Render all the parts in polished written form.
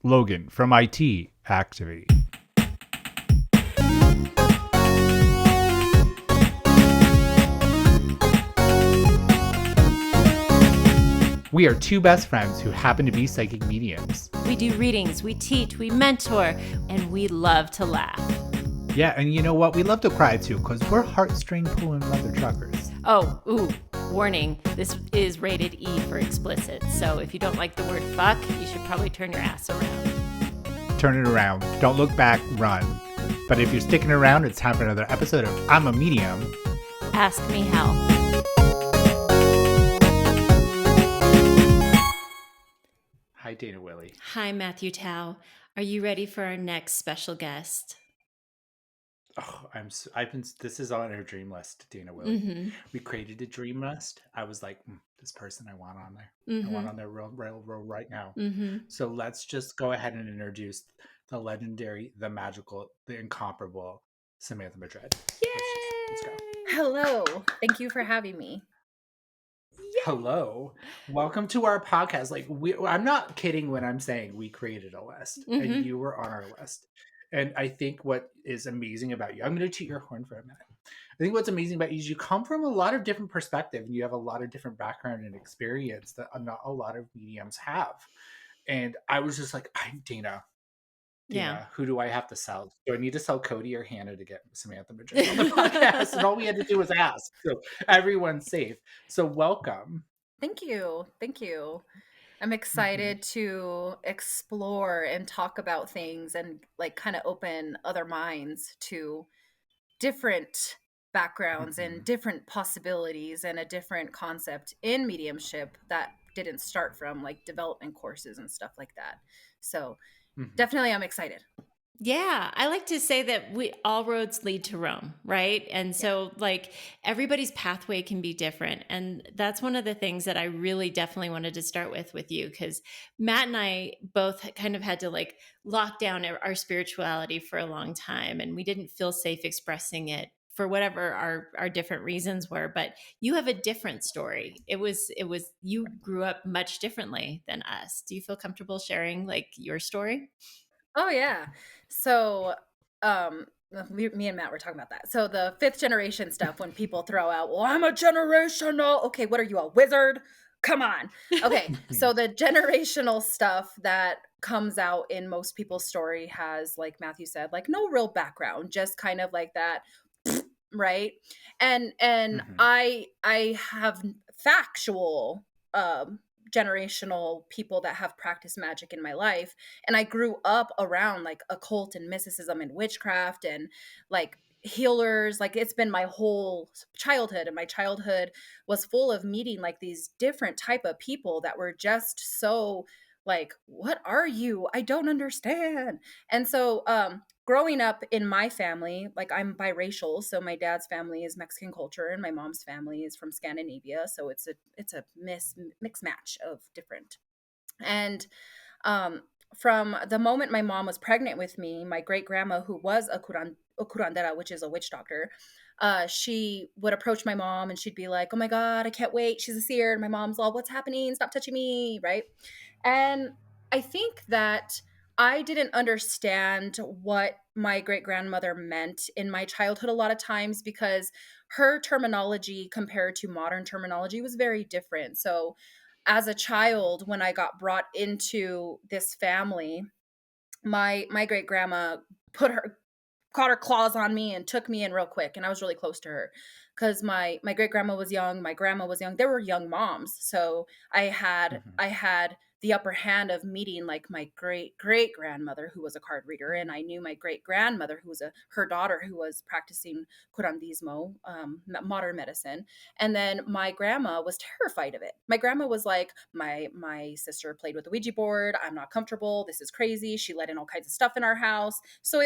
Logan from IT Activity. We are two best friends who happen to be psychic mediums. We do readings, we teach, we mentor, and we love to laugh. Yeah, and you know what? We love to cry too, because we're heartstring pulling leather truckers. Oh, warning, this is rated E for explicit, so if you don't like the word fuck, you should probably turn your ass around. Turn it around. Don't look back, run. But if you're sticking around, it's time for another episode of I'm a Medium. Ask me how. Hi, Dana Willey. Hi, Matthew Tao. Are you ready for our next special guest? Oh, this is on our dream list, Dana Willey. Mm-hmm. We created a dream list. I was like, this person I want on there. Mm-hmm. I want on there real right now. Mm-hmm. So let's just go ahead and introduce the legendary, the magical, the incomparable Samantha Madrid. Yay! Let's go. Hello. Thank you for having me. Hello. Welcome to our podcast. I'm not kidding when I'm saying we created a list and you were on our list. And I think what is amazing about you, I'm going to toot your horn for a minute. I think what's amazing about you is you come from a lot of different perspectives and you have a lot of different background and experience that not a lot of mediums have. And I was just like, I'm Dana. Yeah. Who do I have to sell? Do I need to sell Cody or Hannah to get Samantha Madrid on the podcast? And all we had to do was ask. So everyone's safe. So welcome. Thank you. I'm excited to explore and talk about things and kind of open other minds to different backgrounds and different possibilities and a different concept in mediumship that didn't start from development courses and stuff like that. So definitely I'm excited. Yeah, I like to say that all roads lead to Rome, right? And so everybody's pathway can be different. And that's one of the things that I really definitely wanted to start with you, because Matt and I both kind of had to lock down our spirituality for a long time, and we didn't feel safe expressing it for whatever our different reasons were. But you have a different story. It was you grew up much differently than us. Do you feel comfortable sharing your story? Oh yeah. So me and Matt were talking about that. So the 5th generation stuff, when people throw out, well, I'm a generational. Okay, what are you, a wizard? Come on. Okay. So the generational stuff that comes out in most people's story has, like Matthew said, no real background, just kind of like that, right? And I have factual generational people that have practiced magic in my life, and I grew up around occult and mysticism and witchcraft and healers. It's been my whole childhood, and my childhood was full of meeting these different type of people that were just so what are you? I don't understand. And so growing up in my family, I'm biracial, so my dad's family is Mexican culture and my mom's family is from Scandinavia, so it's a mixed match of different. And from the moment my mom was pregnant with me, my great grandma, who was a curandera, which is a witch doctor, she would approach my mom and she'd be like, oh my God, I can't wait, she's a seer. And my mom's all, what's happening? Stop touching me, right? And I think that I didn't understand what my great grandmother meant in my childhood a lot of times, because her terminology compared to modern terminology was very different. So as a child, when I got brought into this family, my great grandma caught her claws on me and took me in real quick, and I was really close to her because my great grandma was young, my grandma was young. They were young moms, so I had the upper hand of meeting my great grandmother, who was a card reader, and I knew my great grandmother, who was her daughter, who was practicing curandismo, modern medicine. And then my grandma was terrified of it. My grandma was like, my sister played with the Ouija board, I'm not comfortable, this is crazy, she let in all kinds of stuff in our house. So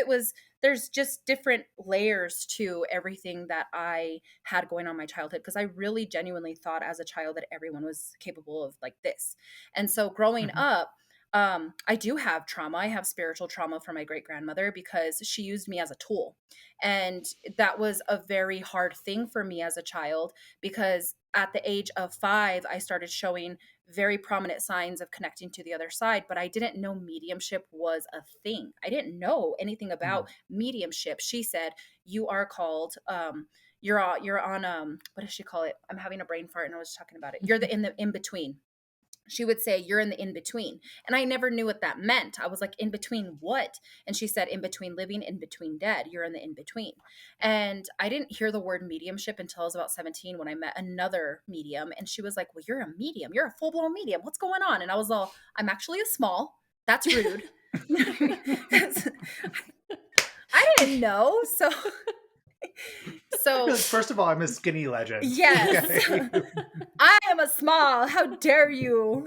there's just different layers to everything that I had going on in my childhood, because I really genuinely thought as a child that everyone was capable of this. And so growing up, I do have trauma. I have spiritual trauma from my great grandmother, because she used me as a tool. And that was a very hard thing for me as a child, because at the age of 5, I started showing very prominent signs of connecting to the other side, but I didn't know mediumship was a thing. I didn't know anything about mediumship. She said, you are called, you're on, what does she call it? I'm having a brain fart and I was talking about it. You're in the in-between. She would say, you're in the in-between. And I never knew what that meant. I was like, in between what? And she said, in between living, in between dead. You're in the in-between. And I didn't hear the word mediumship until I was about 17 when I met another medium. And she was like, well, you're a medium. You're a full-blown medium. What's going on? And I was all, I'm actually a small. That's rude. I didn't know. So first of all, I'm a skinny legend. Yes. Okay. I am a small. How dare you?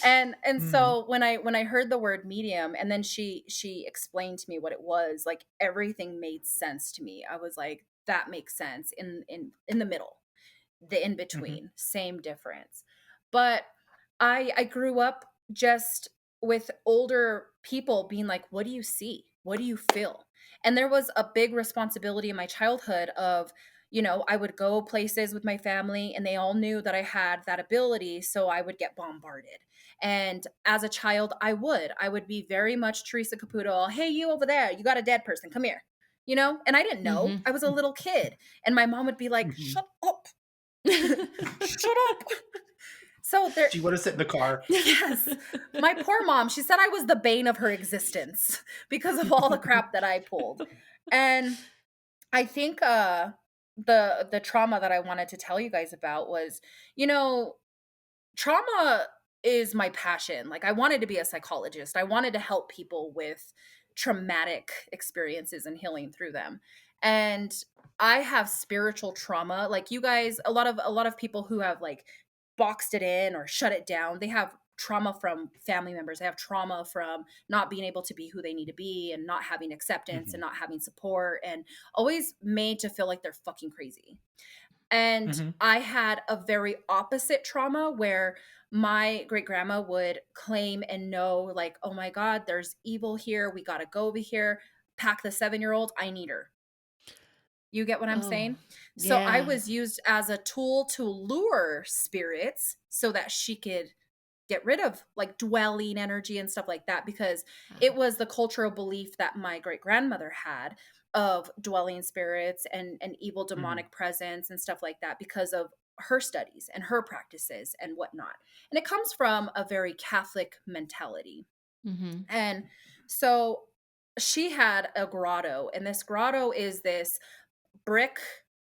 And so when I heard the word medium, and then she explained to me what it was, like everything made sense to me. I was like, that makes sense in the middle, the in between, same difference. But I grew up just with older people being like, what do you see? What do you feel? And there was a big responsibility in my childhood of, I would go places with my family and they all knew that I had that ability. So I would get bombarded. And as a child, I would be very much Teresa Caputo. Hey, you over there, you got a dead person. Come here, and I didn't know. I was a little kid. And my mom would be like, shut up. Shut up. So do you want to sit in the car? Yes. My poor mom, she said I was the bane of her existence because of all the crap that I pulled. And I think the trauma that I wanted to tell you guys about was, trauma is my passion. Like I wanted to be a psychologist. I wanted to help people with traumatic experiences and healing through them. And I have spiritual trauma. Like you guys, a lot of people who have like boxed it in or shut it down, they have trauma from family members. They have trauma from not being able to be who they need to be and not having acceptance and not having support and always made to feel like they're fucking crazy. And I had a very opposite trauma where my great grandma would claim and know like, oh my God, there's evil here. We got to go over here. Pack the 7-year-old. I need her. You get what I'm saying? So I was used as a tool to lure spirits so that she could get rid of like dwelling energy and stuff like that, because it was the cultural belief that my great grandmother had of dwelling spirits and evil demonic presence and stuff like that because of her studies and her practices and whatnot. And it comes from a very Catholic mentality. And so she had a grotto, and this grotto is this brick,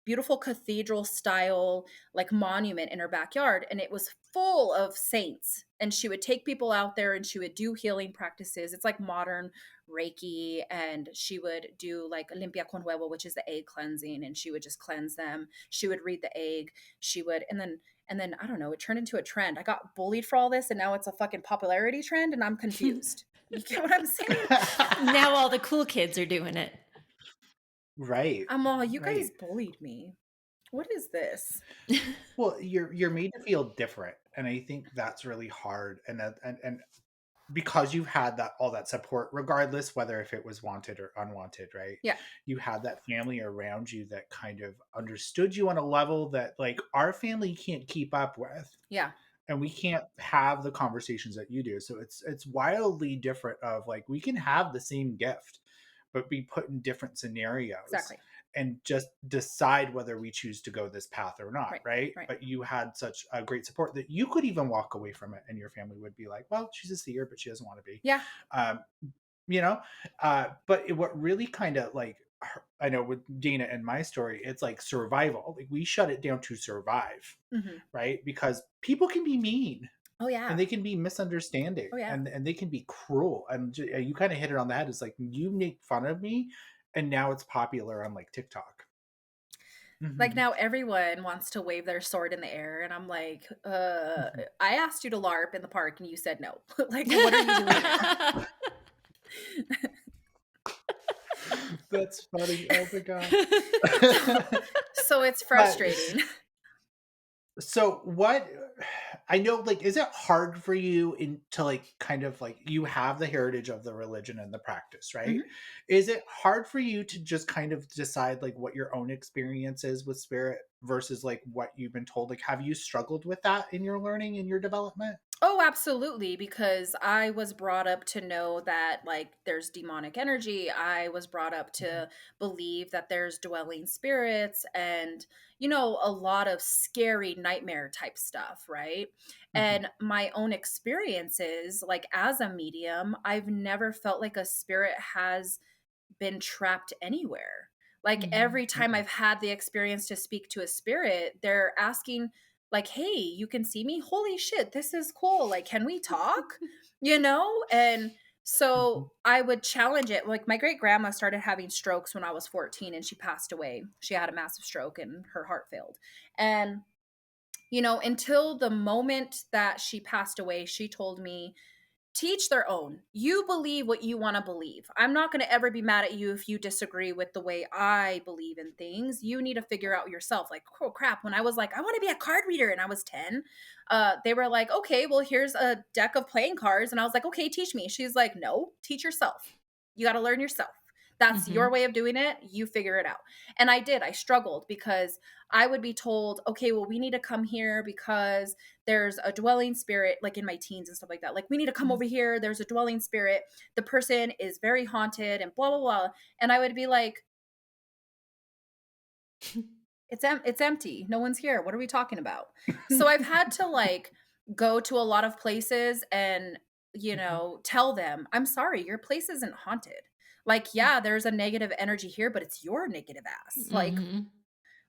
beautiful cathedral style, like monument in her backyard. And it was full of saints. And she would take people out there and she would do healing practices. It's like modern Reiki. And she would do like limpia con huevo, which is the egg cleansing. And she would just cleanse them. She would read the egg. She would, and then I don't know, it turned into a trend. I got bullied for all this. And now it's a fucking popularity trend. And I'm confused. You get what I'm saying? Now all the cool kids are doing it. Right. I'm all, you guys bullied me. What is this? Well, you're made to feel different, and I think that's really hard. And because you've had all that support, regardless whether if it was wanted or unwanted, right? Yeah. You had that family around you that kind of understood you on a level that like our family can't keep up with. Yeah. And we can't have the conversations that you do. So it's wildly different of like we can have the same gift, but be put in different scenarios. Exactly. And just decide whether we choose to go this path or not, right? Right. But you had such a great support that you could even walk away from it and your family would be like, well, she's a seer, but she doesn't want to be. Yeah. But what really kind of like, I know with Dana and my story, it's like survival. Like we shut it down to survive, right? Because people can be mean. Oh yeah. And they can be misunderstanding. Oh yeah. And they can be cruel. And you kind of hit it on that. It's like, you make fun of me. And now it's popular on like TikTok. Like now everyone wants to wave their sword in the air. And I'm like, I asked you to LARP in the park and you said no. Like, what are you doing now? That's funny. Oh my God. So it's frustrating. So what, I know, like, is it hard for you to like kind of like you have the heritage of the religion and the practice, right? Mhm. Is it hard for you to just kind of decide like what your own experience is with spirit versus like what you've been told? Like, have you struggled with that in your learning and your development? Oh, absolutely, because I was brought up to know that like there's demonic energy. I was brought up Mhm, to believe that there's dwelling spirits and a lot of scary nightmare type stuff, right? mhm, And my own experiences like as a medium, I've never felt like a spirit has been trapped anywhere. Like Mhm. every time mhm, I've had the experience to speak to a spirit, they're asking, like, hey, you can see me? Holy shit, this is cool. Like, can we talk? And mhm, so I would challenge it. Like, my great grandma started having strokes when I was 14 and she passed away. She had a massive stroke and her heart failed. And until the moment that she passed away, she told me, teach their own. You believe what you want to believe. I'm not going to ever be mad at you if you disagree with the way I believe in things. You need to figure out yourself. Like, oh crap, when I was like, I want to be a card reader and I was 10, they were like, okay, well, here's a deck of playing cards. And I was like, okay, teach me. She's like, no, teach yourself. You got to learn yourself. That's your Mhm. way of doing it. You figure it out. And I did. I struggled because I would be told, okay, well, we need to come here because there's a dwelling spirit, like in my teens and stuff like that. Like, we need to come over here. There's a dwelling spirit. The person is very haunted and blah, blah, blah. And I would be like, it's empty. No one's here. What are we talking about? So I've had to like go to a lot of places and, mhm, tell them, I'm sorry, your place isn't haunted. Like, yeah, there's a negative energy here, but it's your negative ass. Mhm.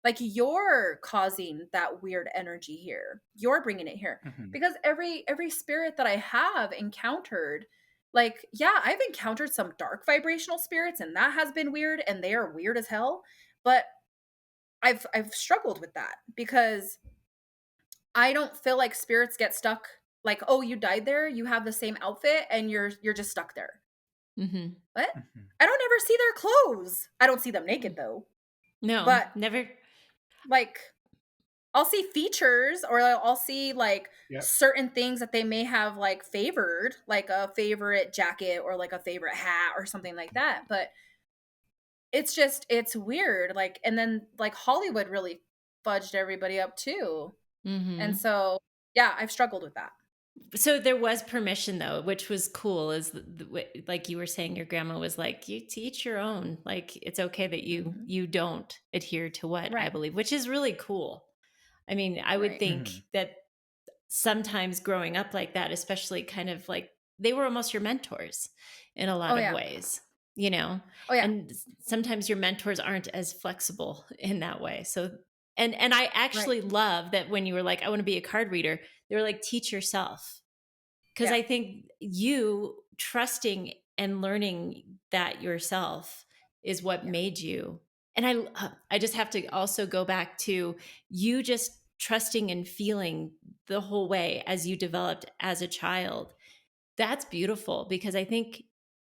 Like you're causing that weird energy here. You're bringing it here. mhm, Because every spirit that I have encountered, like, yeah, I've encountered some dark vibrational spirits and that has been weird and they are weird as hell, but I've struggled with that because I don't feel like spirits get stuck like, "Oh, you died there, you have the same outfit and you're just stuck there." Mhm. What? mhm. I don't ever see their clothes. I don't see them naked though. No, But never. like I'll see features or I'll see like Yep. certain things that they may have like favored, like a favorite jacket or like a favorite hat or something like that. But it's weird. Like, and then like Hollywood really fudged everybody up too. And Mhm. so, yeah, I've struggled with that. So there was permission though, which was cool. Is like you were saying, your grandma was like, "You teach your own. Like it's okay that you Mhm. you don't adhere to what I Right. believe," which is really cool. I mean, I would Right. think Mhm, that sometimes growing up like that, especially kind of like they were almost your mentors in a Oh lot of yeah. ways, you know? Oh yeah. And sometimes your mentors aren't as flexible in that way. So and I Right. actually love that when you were like, I want to be a card reader, they were like, teach yourself. Because Yeah. I think you trusting and learning that yourself is what Yeah. made you. And I just have to also go back to you just trusting and feeling the whole way as you developed as a child. That's beautiful because I think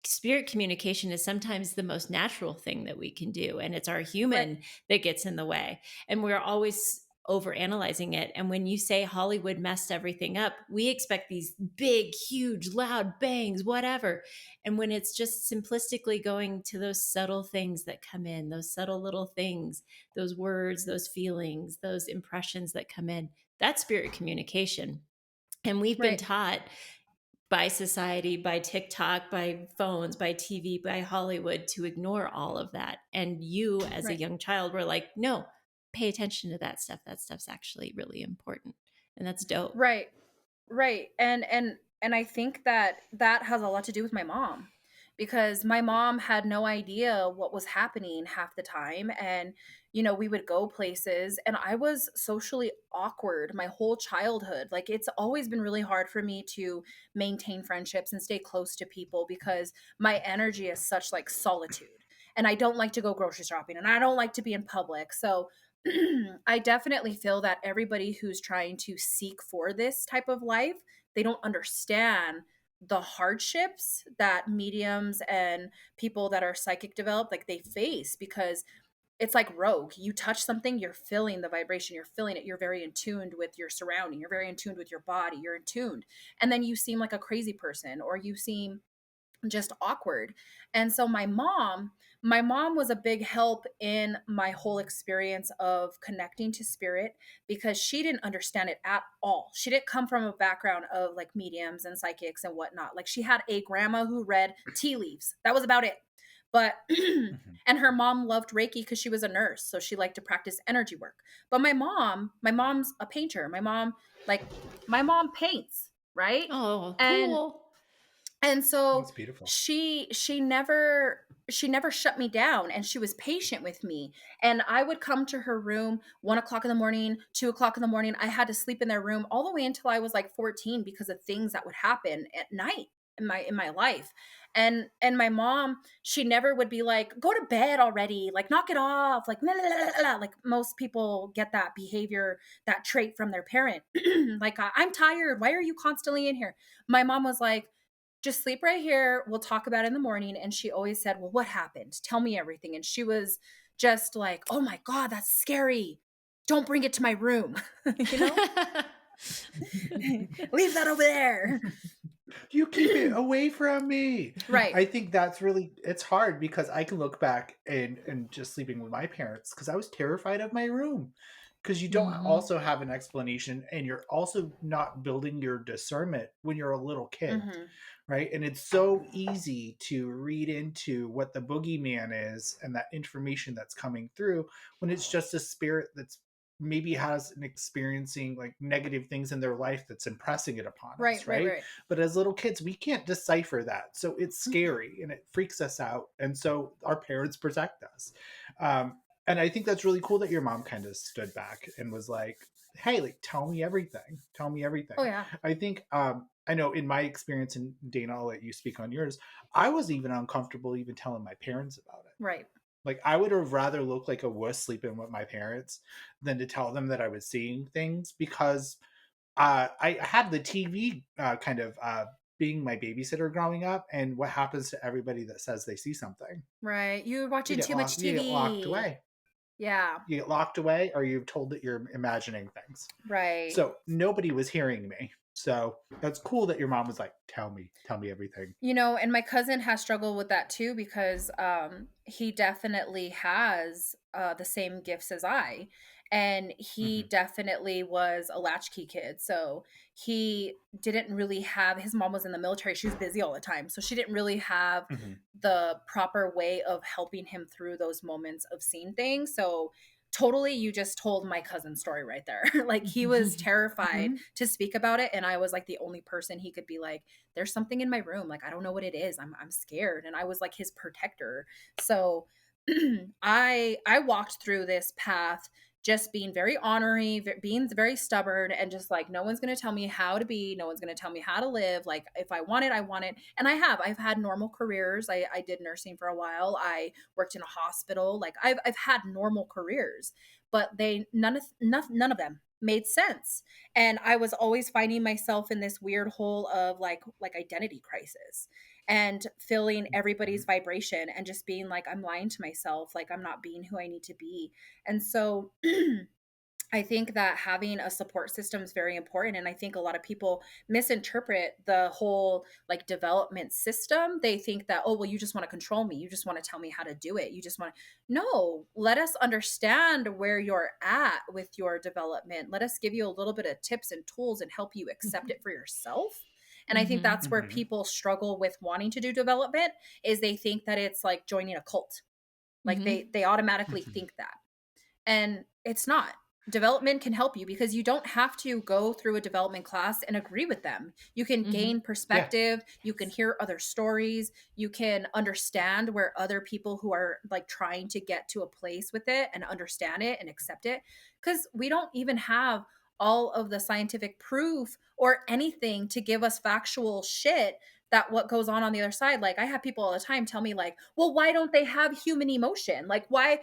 spirit communication is sometimes the most natural thing that we can do. And it's our Right. human that gets in the way. And we're always over analyzing it. And when you say Hollywood messed everything up, we expect these big, huge, loud bangs, whatever. And when it's just simplistically going to those subtle things that come in, those subtle little things, those words, those feelings, those impressions that come in, that's spirit communication. And we've been Right. taught by society, by TikTok, by phones, by TV, by Hollywood to ignore all of that. And you, as a Right. young child, were like, no, pay attention to that stuff. That stuff's actually really important. And that's dope. Right. Right. And I think that that has a lot to do with my mom because my mom had no idea what was happening half the time and we would go places and I was socially awkward my whole childhood. Like it's always been really hard for me to maintain friendships and stay close to people because my energy is such like solitude. And I don't like to go grocery shopping and I don't like to be in public. So I definitely feel that everybody who's trying to seek for this type of life, they don't understand the hardships that mediums and people that are psychic developed like they face because it's like rogue. You touch something, you're feeling the vibration, you're feeling it, you're very in tuned with your surrounding, you're very in tuned with your body, you're in tuned. And then you seem like a crazy person, or you seem just awkward. And so my mom was a big help in my whole experience of connecting to spirit, because she didn't understand it at all. She didn't come from a background of like mediums and psychics and whatnot. Like, she had a grandma who read tea leaves. That was about it. But Mhm. and her mom loved Reiki because she was a nurse, so she liked to practice energy work. But my mom's a painter. My mom paints, right? Oh, And cool. and so That's beautiful. she never shut me down, and she was patient with me. And I would come to her room 1 o'clock in the morning, 2 o'clock in the morning. I had to sleep in their room all the way until I was like 14, because of things that would happen at night in my life. And my mom, she never would be like, go to bed already, like knock it off, like la, la, la, la, la. Like most people get that behavior, that trait from their parent. Like, I'm tired, why are you constantly in here? My mom was like, just sleep right here, we'll talk about it in the morning. And she always said, well, what happened, tell me everything. And she was just like, oh my god, that's scary, don't bring it to my room. you know Leave that over there. You keep it away from me. Right. I think that's really, it's hard because I can look back and just sleeping with my parents because I was terrified of my room. Because you don't Mhm. also have an explanation, and you're also not building your discernment when you're a little kid, Hmm. right? And it's so easy to read into what the boogeyman is and that information that's coming through when it's just a spirit that's maybe has an experiencing like negative things in their life that's impressing it upon Right, us, right, right? right. But as little kids, we can't decipher that. So it's scary and it freaks us out. And so our parents protect us. And I think that's really cool that your mom kind of stood back and was like, hey, like, tell me everything. Tell me Oh everything. yeah. I think, I know in my experience, and Dana, I'll let you speak on yours. I was even uncomfortable even telling my parents about it. Right. Like, I would have rather looked like a wuss sleeping with my parents than to tell them that I was seeing things because I had the TV kind of being my babysitter growing up. And what happens to everybody that says they see something? Right, you're watching too much You get locked TV. away. Yeah. You get locked away, or you're told that you're imagining things. Right. So nobody was hearing me. So that's cool that your mom was like, tell me everything. And my cousin has struggled with that too, because he definitely has the same gifts as I. And he Hmm. definitely was a latchkey kid. So he didn't really have, his mom was in the military. She was busy all the time. So she didn't really have Hmm. the proper way of helping him through those moments of seeing things. So totally, you just told my cousin's story right there. Like, he was terrified Hmm. to speak about it, and I was like the only person he could be like, there's something in my room, like I don't know what it is, I'm scared. And I was like his protector. So I walked through this path just being very ornery, being very stubborn, and just like, no one's going to tell me how to be, no one's going to tell me how to live. Like, if I want it, I want it. And I've had normal careers. I did nursing for a while, I worked in a hospital. Like, I've had normal careers, but none of them made sense. And I was always finding myself in this weird hole of like identity crisis, and feeling everybody's vibration, and just being like, I'm lying to myself, like I'm not being who I need to be. And so I think that having a support system is very important. And I think a lot of people misinterpret the whole like development system. They think that, oh, well, you just want to control me. You just want to tell me how to do it. You just want to, no, let us understand where you're at with your development. Let us give you a little bit of tips and tools and help you accept it for yourself. And I think Mhm. that's where Hmm. people struggle with wanting to do development, is they think that it's like joining a cult. Like, Mhm. they automatically think that. And it's not. Development can help you, because you don't have to go through a development class and agree with them. You can Mhm. gain Yeah. perspective, you can hear other stories, you can understand where other people who are like trying to get to a place with it and understand it and accept it. Because we don't even have all of the scientific proof or anything to give us factual shit that what goes on the other side. Like, I have people all the time tell me like, well, why don't they have human emotion? Like, why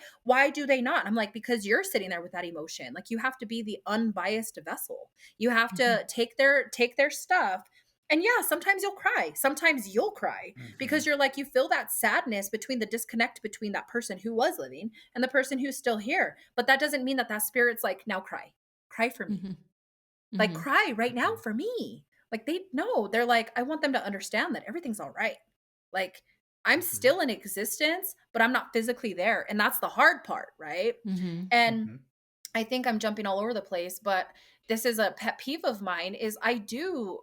do they not? I'm like, because you're sitting there with that emotion. Like, you have to be the unbiased vessel. You have to take their stuff And yeah, sometimes you'll cry. Sometimes you'll cry because Mhm. you're like, you feel that sadness between the disconnect between that person who was living and the person who's still here. But that doesn't mean that that spirit's like, now cry, cry for me. Mhm. Like, Mhm. cry right now Mhm. for me. Like, they know, they're like, I want them to understand that everything's all right. Like, I'm Mhm. still in existence, but I'm not physically there. And that's the hard part, right? Mhm. And Mhm. I think I'm jumping all over the place, but this is a pet peeve of mine is I do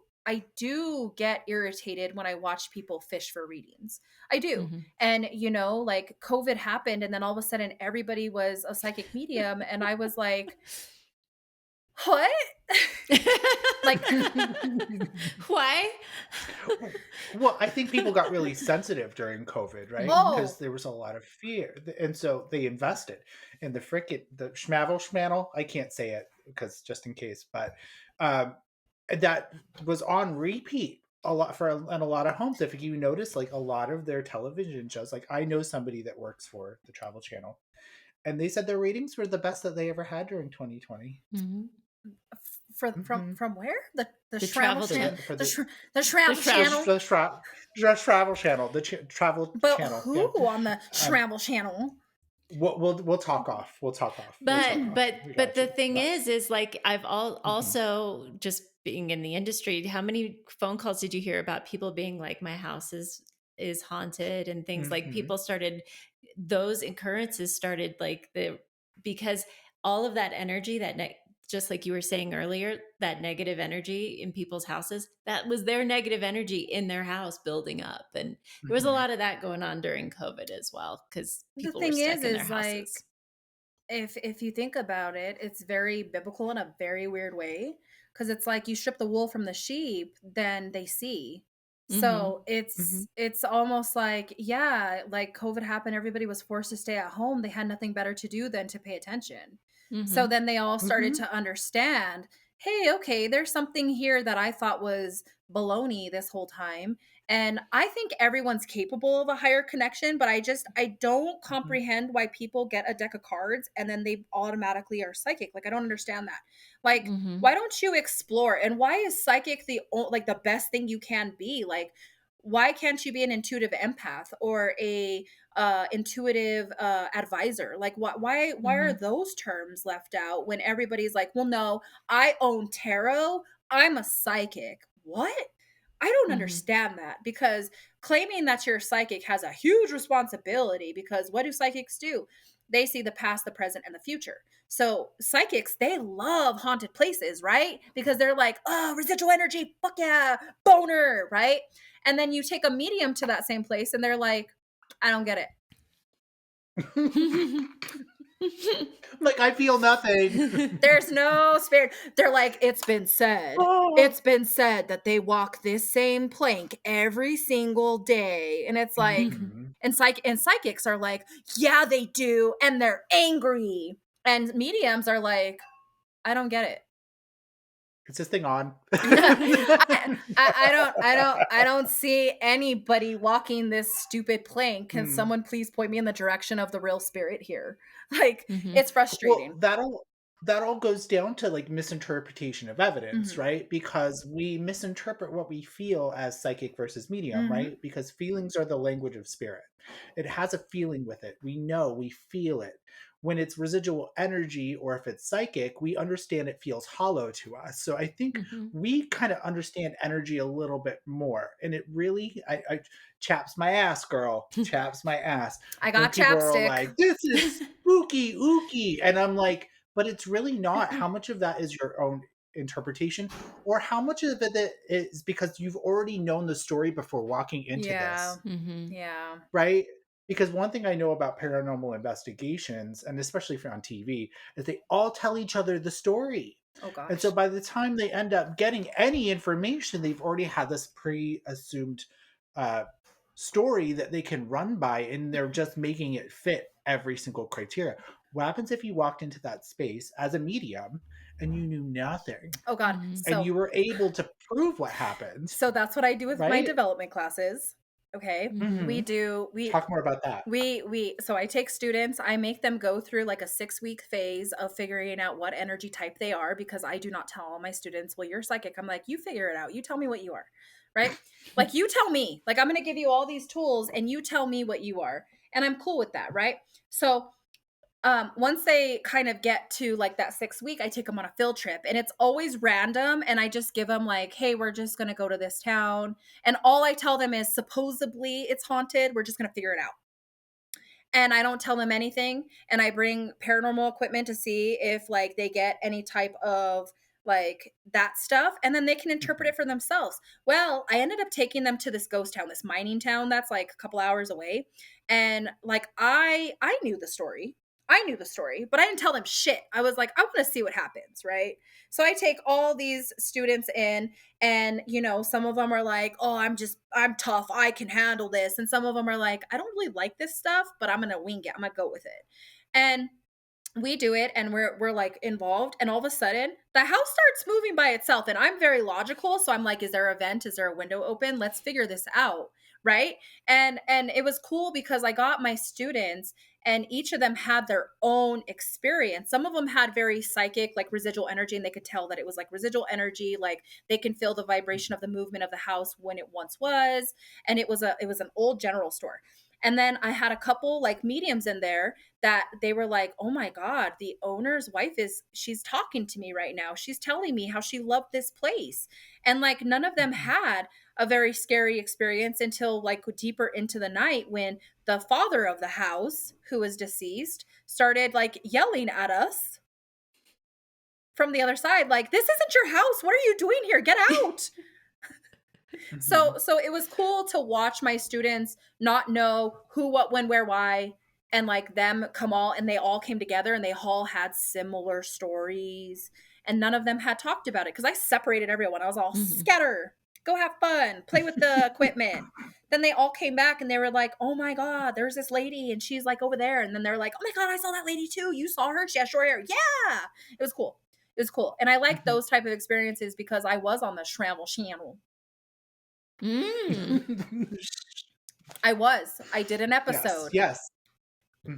get irritated when I watch people fish for readings. I do. Mhm. And you know, like COVID happened and then all of a sudden everybody was a psychic medium and I was like, "What?" Like Why? Well, I think people got really sensitive during COVID, right? Because oh, there was a lot of fear, and so they invested in the frickin' the schmavel schmannel. I can't say it because just in case, but um, that was on repeat a lot in a lot of homes. If you notice, like a lot of their television shows, like I know somebody that works for the Travel Channel, and they said their ratings were the best that they ever had during 2020. Mhm. from Hmm. from where? The The Travel travel For Channel, channel. the the The Travel the travel. Channel. Travel Channel, the Travel But Channel, who yeah. on the Travel Channel? We'll talk off. We'll talk off. We'll talk But off. but We but got the you. thing But is like I've mhm, also just being in the industry, how many phone calls did you hear about people being like, my house is haunted and things like mhm, people started those occurrences started like the because all of that energy just like you were saying earlier, that negative energy in people's houses, that was their negative energy in their house building up. And there was a mhm, lot of that going on during COVID as well, because The people were thing stuck in their is like houses. if you think about it, it's very biblical in a very weird way because it's like you strip the wool from the sheep, then they see. Hmm. So mhm, it's almost like yeah, like COVID happened, everybody was forced to stay at home. They had nothing better to do than to pay attention. So Hmm. then they all started mhm, to understand, hey, okay, there's something here that I thought was baloney this whole time. And I think everyone's capable of a higher connection, but I don't mhm, comprehend why people get a deck of cards and then they automatically are psychic. Like I don't understand that. Like Hmm. why don't you explore? And why is psychic like the best thing you can be? Like why can't you be an intuitive empath or a intuitive advisor? Like why are Hmm. those terms left out when everybody's like, "Well, no, I own tarot. I'm a psychic." What? I don't Hmm. understand that because claiming that you're psychic has a huge responsibility because what do psychics do? They see the past, the present, and the future. So psychics, they love haunted places, right? Because they're like, oh, residual energy, fuck yeah, boner, right? And then you take a medium to that same place and they're like, I don't get it. like I feel nothing. There's no spirit. They're like, it's been said. Oh. It's been said that they walk this same plank every single day. And it's like, Mhm. and psychics are like, yeah, they do. And they're angry. And mediums are like, I don't get it. Is this thing on? I don't see anybody walking this stupid plank. Can Hmm. someone please point me in the direction of the real spirit here? Like, Hmm. it's Well, frustrating. that all goes down to like misinterpretation of evidence, Hmm. right? Because we misinterpret what we feel as psychic versus medium, Hmm. right? Because feelings are the language of spirit. It has a feeling with it. We know, we feel it. When it's residual energy or if it's psychic, we understand it feels hollow to us. So I think Hmm. we kind of understand energy a little bit more. And it really, I chaps my ass, girl, chaps my ass I when got people are chapstick. like, this is spooky, ooky. And I'm like, but it's really not. How much of that is your own interpretation, or how much of it is because you've already known the story before walking into Yeah. this, Hmm. Yeah. right? Because one thing I know about paranormal investigations, and especially on TV, is they all tell each other the story. Oh And so gosh. by the time they end up getting any information, they've already had this pre-assumed uh, story that they can run by, and they're just making it fit every single criteria. What happens if you walked into that space as a medium and you knew nothing Oh god. Hmm. and So you were able to prove what happened, so that's what I do with my right? development classes. Okay. Mhm. Talk more about that. So I take students, I make them go through like a 6-week phase of figuring out what energy type they are, because I do not tell all my students, well, you're psychic. I'm like, you figure it out. You tell me what you are, right? Like, you tell me, like, I'm going to give you all these tools and you tell me what you are. And I'm cool with that, right? So once they kind of get to like that 6 week, I take them on a field trip, and it's always random. And I just give them like, hey, we're just going to go to this town. And all I tell them is supposedly it's haunted. We're just going to figure it out. And I don't tell them anything. And I bring paranormal equipment to see if like they get any type of like that stuff, and then they can interpret it for themselves. Well, I ended up taking them to this ghost town, this mining town that's like a couple hours away. And like I knew the story. But I didn't tell them shit. I was like, I want to see what happens, right? So I take all these students in, and some of them are like, oh, I'm tough, I can handle this. And some of them are like, I don't really like this stuff, but I'm gonna wing it, I'm gonna go with it. And we do it, and we're like involved, and all of a sudden the house starts moving by itself. And I'm very logical, so I'm like, is there a vent, is there a window open, let's figure this out, right? And it was cool because I got my students, and each of them had their own experience. Some of them had very psychic, like residual energy, and they could tell that it was like residual energy, like they can feel the vibration of the movement of the house when it once was. And it was an old general store. And then I had a couple like mediums in there that they were like, oh my God, the owner's wife she's talking to me right now. She's telling me how she loved this place. And like none of them had a very scary experience until like deeper into the night, when the father of the house, who was deceased, started like yelling at us from the other side, like, this isn't your house. What are you doing here? Get out. So it was cool to watch my students not know who, what, when, where, why, and like them and they all came together, and they all had similar stories, and none of them had talked about it because I separated everyone. I was all scatter, go have fun, play with the equipment. Then they all came back and they were like, oh my God, there's this lady and she's like over there. And then they're like, oh my God, I saw that lady too. You saw her? She has short hair. Yeah. It was cool. And I like those type of experiences because I was on the Travel Channel. I did an episode. Yes.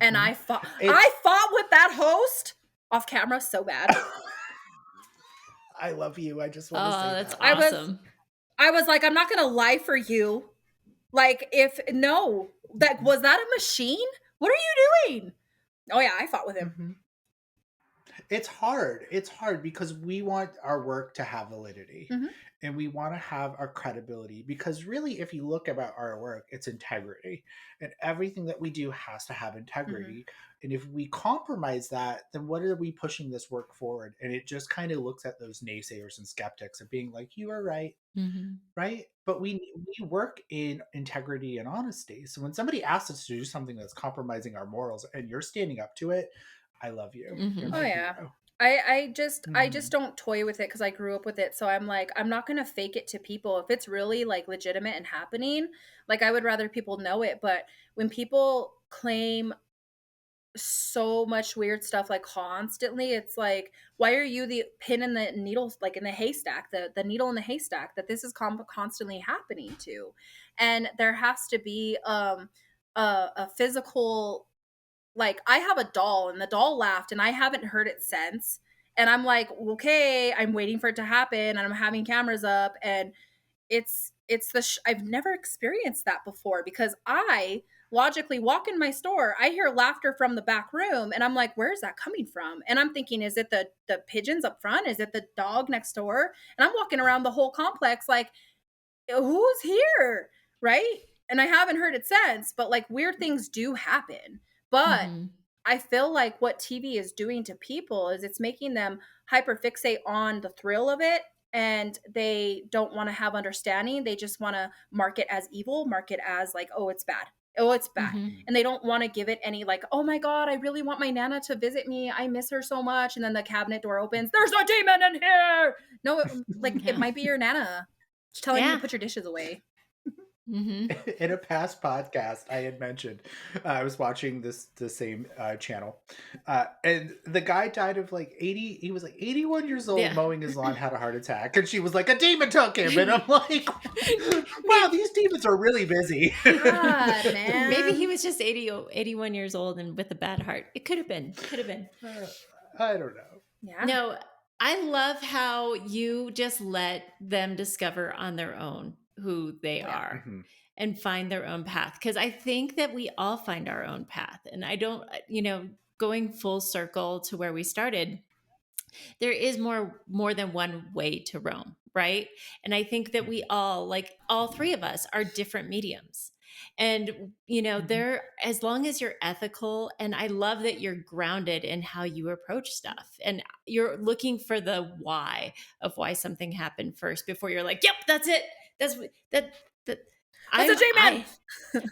And I fought with that host off camera so bad. I love you. I just want to say that's that. awesome. I was like, I'm not gonna lie for you. Like, was that a machine? What are you doing? Oh yeah, I fought with him. It's hard because we want our work to have validity, and we want to have our credibility, because really, if you look about our work, it's integrity, and everything that we do has to have integrity. And if we compromise that, then what are we pushing this work forward? And it just kind of looks at those naysayers and skeptics of being like, you are right. Right? But we work in integrity and honesty. So when somebody asks us to do something that's compromising our morals and you're standing up to it, I love you. Oh yeah. I just don't toy with it because I grew up with it. So I'm like, I'm not gonna fake it to people. If it's really like legitimate and happening, like I would rather people know it. But when people claim so much weird stuff like constantly, it's like, why are you the pin in the needle, like in the haystack, the needle in the haystack that this is constantly happening to? And there has to be a physical, like I have a doll and the doll laughed and I haven't heard it since. And I'm like, okay, I'm waiting for it to happen, and I'm having cameras up, and I've never experienced that before because I logically walk in my store, I hear laughter from the back room, and I'm like, where's that coming from? And I'm thinking, is it the pigeons up front? Is it the dog next door? And I'm walking around the whole complex like, who's here? Right? And I haven't heard it since, but like weird things do happen. But I feel like what TV is doing to people is it's making them hyperfixate on the thrill of it, and they don't want to have understanding. They just want to mark it as evil, mark it as like, oh, it's bad. Oh, it's bad. And they don't want to give it any like, oh my God, I really want my Nana to visit me. I miss her so much. And then the cabinet door opens. There's a demon in here. No, like it might be your Nana telling you to put your dishes away. In a past podcast, I had mentioned I was watching the same channel, and the guy died of like 80. He was like 81 years old, Yeah. mowing his lawn, had a heart attack, and she was like, "A demon took him," and I'm like, "Wow, these demons are really busy." God, man. Maybe he was just 81 years old and with a bad heart. It could have been. I don't know. Yeah. No, I love how you just let them discover on their own who they are and find their own path. Because I think that we all find our own path. And I don't, going full circle to where we started, there is more than one way to roam, right? And I think that we all, like all three of us, are different mediums. And there, as long as you're ethical, and I love that you're grounded in how you approach stuff, and you're looking for the why of why something happened first before you're like, yep, that's it. That's that. That's a J-man.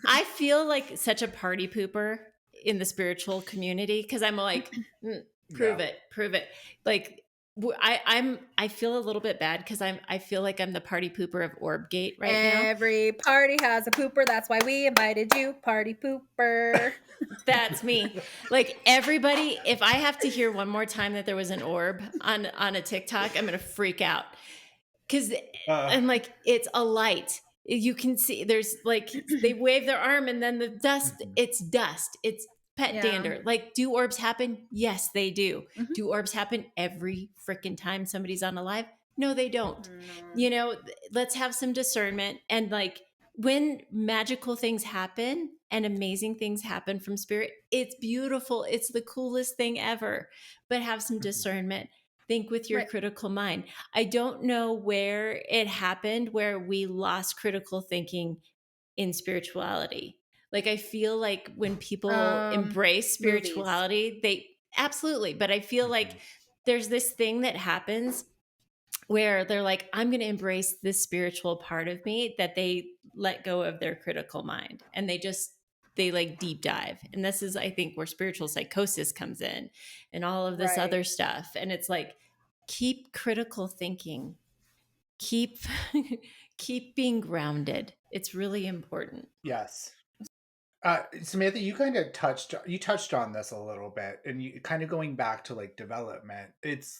I feel like such a party pooper in the spiritual community because I'm like, prove it. Like I feel a little bit bad because I feel like I'm the party pooper of Orbgate right now. Every party has a pooper. That's why we invited you, party pooper. That's me. Like everybody, if I have to hear one more time that there was an orb on a TikTok, I'm gonna freak out because I'm like, it's a light. You can see there's like they wave their arm and then the dust. It's dust. It's pet dander. Like, do orbs happen? Yes, they do. Do orbs happen every freaking time somebody's on a live? No, they don't. Let's have some discernment. And like when magical things happen and amazing things happen from spirit, it's beautiful. It's the coolest thing ever. But have some discernment. Think with your critical mind. I don't know where it happened, where we lost critical thinking in spirituality. Like, I feel like when people embrace spirituality, they absolutely, but I feel like there's this thing that happens where they're like, I'm going to embrace this spiritual part of me, that they let go of their critical mind and they like deep dive. And this is, I think, where spiritual psychosis comes in and all of this other stuff. And it's like, keep critical thinking, keep being grounded. It's really important. Yes. Samantha, you kind of touched on this a little bit, and you kind of going back to like development.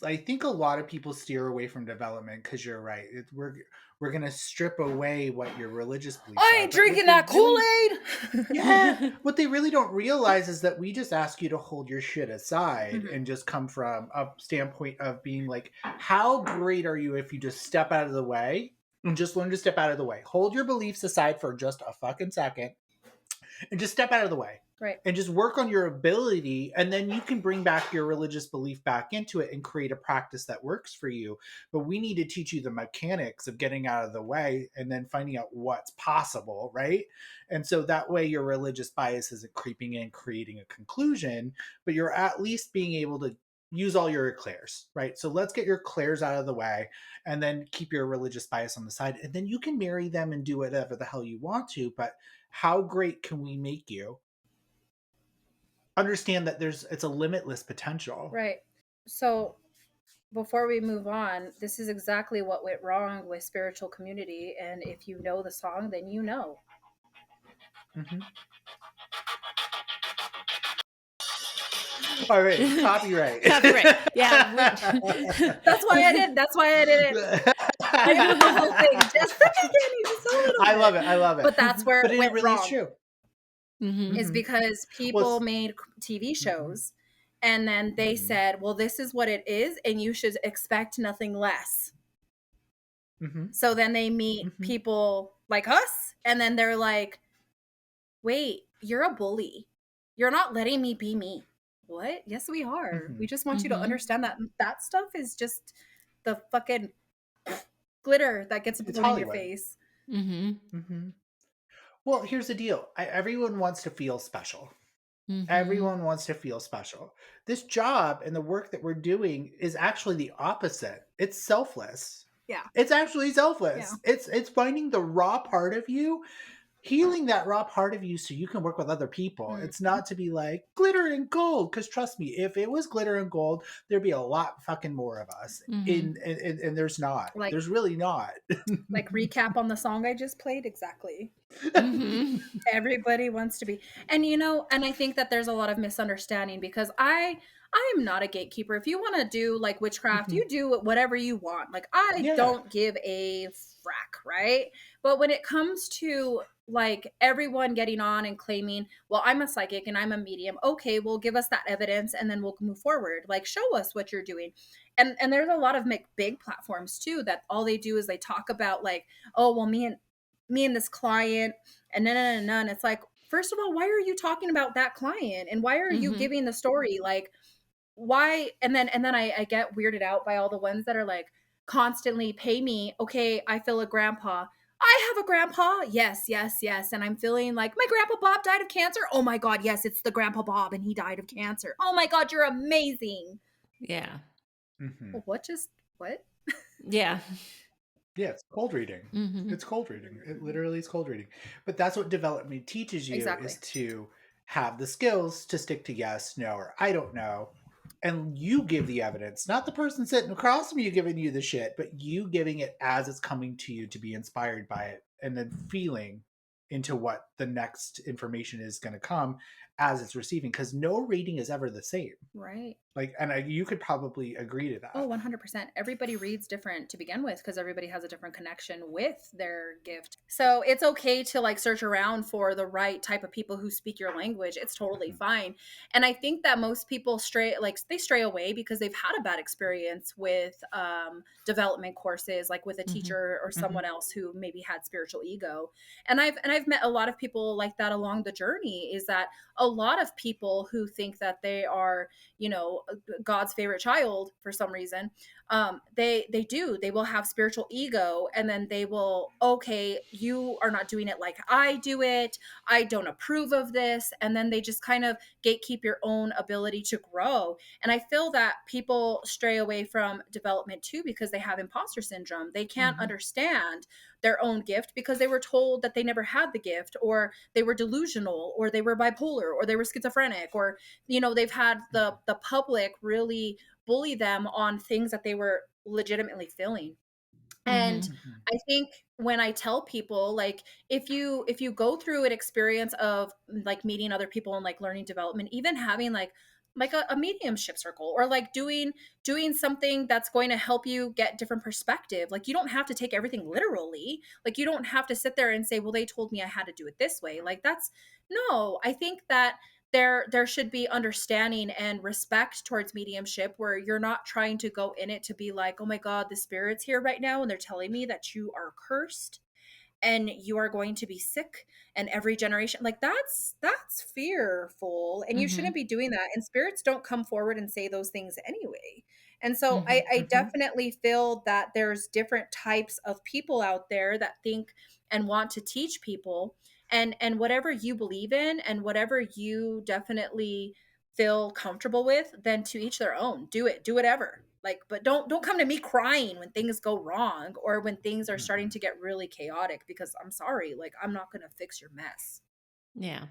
I think a lot of people steer away from development because you're right. We're gonna strip away what your religious beliefs are. I ain't drinking that Kool-Aid. Yeah. What they really don't realize is that we just ask you to hold your shit aside and just come from a standpoint of being like, how great are you if you just step out of the way and just learn to step out of the way. Hold your beliefs aside for just a fucking second. And just step out of the way. Right. And just work on your ability. And then you can bring back your religious belief back into it and create a practice that works for you. But we need to teach you the mechanics of getting out of the way and then finding out what's possible, right? And so that way your religious bias isn't creeping in, creating a conclusion, but you're at least being able to use all your eclairs, right? So let's get your eclairs out of the way and then keep your religious bias on the side. And then you can marry them and do whatever the hell you want to. But how great can we make you? Understand that it's a limitless potential. Right. So before we move on, this is exactly what went wrong with spiritual community. And if you know the song, then you know. All right, copyright. Yeah. That's why I did it. I know the whole thing. Just a little bit. I love it. But that's where it went really wrong. Is true. Is because people made TV shows and then they said, well, this is what it is and you should expect nothing less. So then they meet people like us and then they're like, wait, you're a bully. You're not letting me be me. What? Yes, we are. We just want you to understand that stuff is just the fucking glitter that gets blown in your face. Well, here's the deal. Everyone wants to feel special. Everyone wants to feel special. This job and the work that we're doing is actually the opposite. It's selfless. Yeah. It's actually selfless. Yeah. It's finding the raw part of you healing that raw part of you so you can work with other people. Mhm. It's not to be like glitter and gold. Because trust me, if it was glitter and gold, there'd be a lot fucking more of us. Hmm. And there's not. Like There's really not. recap on the song I just played exactly. Hmm. Everybody wants to be. And and I think that there's a lot of misunderstanding because I am not a gatekeeper. If you want to do like witchcraft, Mhm. you do whatever you want. Like I Yeah. don't give a frack, right? But when it comes to like everyone getting on and claiming, well, I'm a psychic and I'm a medium. Okay, well, give us that evidence and then we'll move forward. Like show us what you're doing. And there's a lot of big platforms too that all they do is they talk about like, oh, well, me and this client and and it's like, first of all, why are you talking about that client and why are you Hmm. giving the story? Like why? And then I get weirded out by all the ones that are like constantly pay me. Okay, I feel a grandpa. I have a grandpa. Yes, yes, yes. And I'm feeling like my grandpa Bob died of cancer. Oh my God, yes, it's the grandpa Bob and he died of cancer. Oh my God, you're amazing. Yeah. Mhm. What just what? Yeah. Yeah, it's cold reading. Hmm. It's cold reading. It literally is cold reading. But that's what development teaches you is Exactly. to have the skills to stick to yes, no, or I don't know. And you give the evidence, not the person sitting across from you giving you the shit, but you giving it as it's coming to you to be inspired by it and then feeling into what the next information is going to come as it's receiving. Because no reading is ever the same. Right. Like, and you could probably agree to Oh, that. 100%. Everybody reads different to begin with because everybody has a different connection with their gift. So it's okay to like search around for the right type of people who speak your language. It's totally Mhm. fine. And I think that most people they stray away because they've had a bad experience with development courses, like with a Hmm. teacher or Mhm. someone else who maybe had spiritual ego. And I've met a lot of people like that along the journey, is that a lot of people who think that they are, God's favorite child for some reason, they will have spiritual ego, and then they will, okay, you are not doing it like I do it, I don't approve of this, and then they just kind of gatekeep your own ability to grow. And I feel that people stray away from development too because they have imposter syndrome. They can't Hmm. understand their own gift because they were told that they never had the gift, or they were delusional, or they were bipolar, or they were schizophrenic, or they've had the public really bully them on things that they were legitimately feeling. And Hmm. Mhm. I think when I tell people, like, if you go through an experience of like meeting other people and like learning development, even having like a mediumship circle, or like doing something that's going to help you get different perspective. Like you don't have to take everything literally. Like you don't have to sit there and say, well, they told me I had to do it this way. Like that's no, I think that there should be understanding and respect towards mediumship, where you're not trying to go in it to be like, oh my God, the spirit's here right now and they're telling me that you are cursed and you are going to be sick, and every generation, like that's fearful, and you shouldn't Hmm. be doing that, and spirits don't come forward and say those things anyway. And so Hmm. I Mhm. definitely feel that there's different types of people out there that think and want to teach people, and whatever you believe in and whatever you definitely feel comfortable with, then to each their own. Do it, do whatever. Like, but don't come to me crying when things go wrong or when things are starting Mhm. to get really chaotic, because I'm sorry, like I'm not going to fix your mess. Yeah.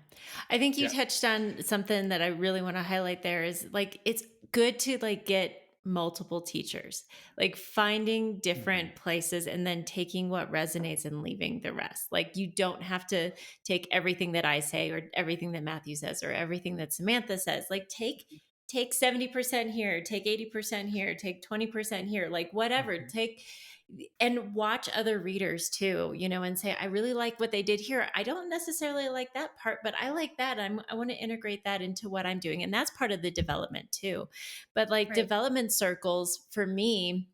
I think you Yeah. touched on something that I really want to highlight there is like it's good to like get multiple teachers. Like finding Mhm. different places and then taking what resonates and leaving the rest. Like you don't have to take everything that I say or everything that Matthew says or everything that Samantha says. Like take 70% here, take 80% here, take 20% here, like whatever. Mhm. Take and watch other readers too, and say, I really like what they did here. I don't necessarily like that part, but I like that. I want to integrate that into what I'm doing. And that's part of the development too. But like Right. development circles for me,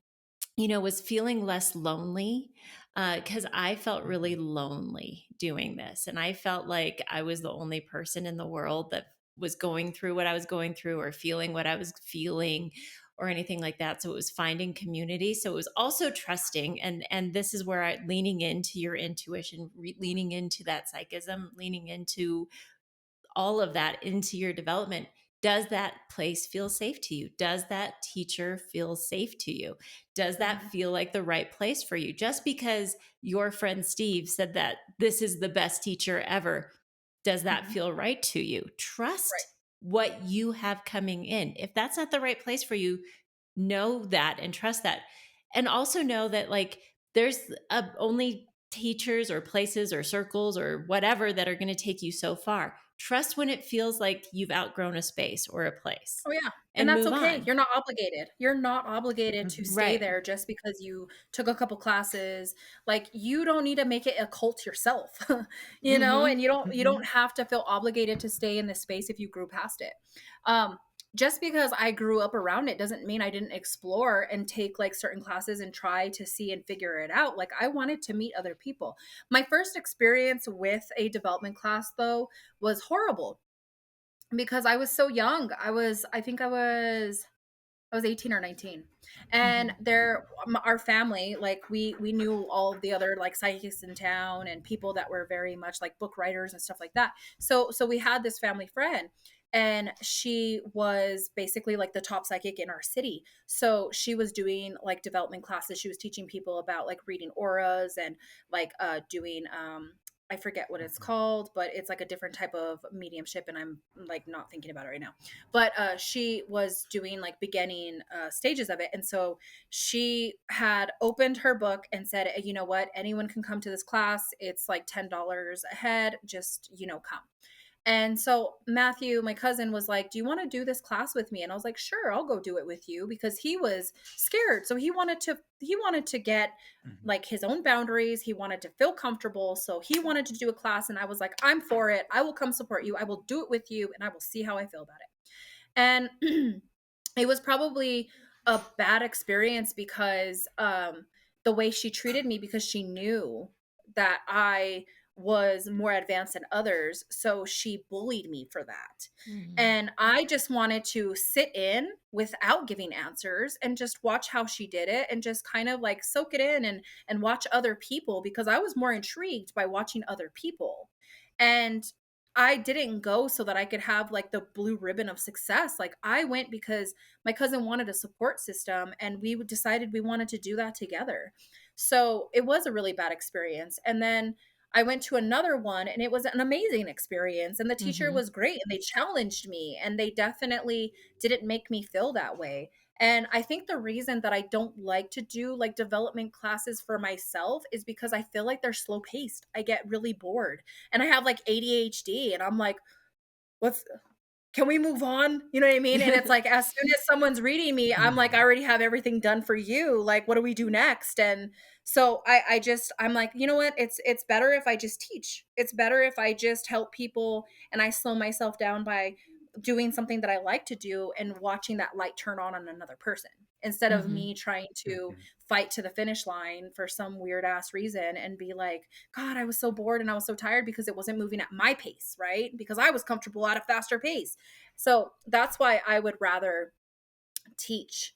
was feeling less lonely because I felt really Mhm. lonely doing this. And I felt like I was the only person in the world that was going through what I was going through or feeling what I was feeling or anything like that. So it was finding community. So it was also trusting. And this is where leaning into your intuition, leaning into that psychism, leaning into all of that into your development Does that place feel safe to you? Does that teacher feel safe to you? Does that Mhm. feel like the right place for you? Just because your friend Steve said that this is the best teacher ever, does that Mhm. feel right to you? Right. Trust what you have coming in. If that's not the right place for you, know that and trust that. And also know that, like, there's only teachers or places or circles or whatever that are going to take you so far. Trust when it feels like you've outgrown a space or a place Oh, yeah, and and that's move okay. on. You're not obligated. You're not obligated to Mhm. stay Right. there just because you took a couple classes. Like, you don't need to make it a cult yourself, Mhm. and you don't Mhm. have to feel obligated to stay in this space if you grew past it. Um, just because I grew up around it doesn't mean I didn't explore and take, like, certain classes and try to see and figure it out. Like, I wanted to meet other people. My first experience with a development class, though, was horrible because I was so young. I think I was 18 or 19. And Mhm. our family, like, we knew all of the other, like, psychics in town and people that were very much like book writers and stuff like that. So we had this family friend, and she was basically like the top psychic in our city. So she was doing, like, development classes. She was teaching people about, like, reading auras and, like, doing I forget what it's Mhm. called, but it's like a different type of mediumship, and I'm, like, not thinking about it right now. But she was doing, like, beginning stages of it, and so she had opened her book and said, you know what, anyone can come to this class. It's like $10 a head. Just, come. And so Matthew, my cousin, was like, "Do you want to do this class with me?" And I was like, "Sure, I'll go do it with you," because he was scared. So he wanted to get, Mhm. like, his own boundaries. He wanted to feel comfortable. So he wanted to do a class, and I was like, "I'm for it. I will come support you. I will do it with you, and I will see how I feel about it." And it was probably a bad experience because the way she treated me, because she knew that I was more advanced than others, so she bullied me for that. Mhm. And I just wanted to sit in without giving answers and just watch how she did it and just kind of, like, soak it in and watch other people, because I was more intrigued by watching other people. And I didn't go so that I could have, like, the blue ribbon of success. Like, I went because my cousin wanted a support system, and we decided we wanted to do that together. So it was a really bad experience. And then I went to another one, and it was an amazing experience. And the teacher Mhm. was great, and they challenged me, and they definitely didn't make me feel that way. And I think the reason that I don't like to do, like, development classes for myself is because I feel like they're slow paced. I get really bored, and I have, like, ADHD, and I'm like, "What's can we move on?" You know what I mean? And it's like, as soon as someone's reading me, I'm like, "I Mhm. already have everything done for you. Like, what do we do next?" And so I'm like, "You know what? It's better if I just teach. It's better if I just help people, and I slow myself down by doing something that I like to do and watching that light turn on another person, instead of Mhm. me trying to Mhm. fight to the finish line for some weird ass reason and be like, God, I was so bored and I was so tired because it wasn't moving at my pace, right? Because I was comfortable at a faster pace." So that's why I would rather teach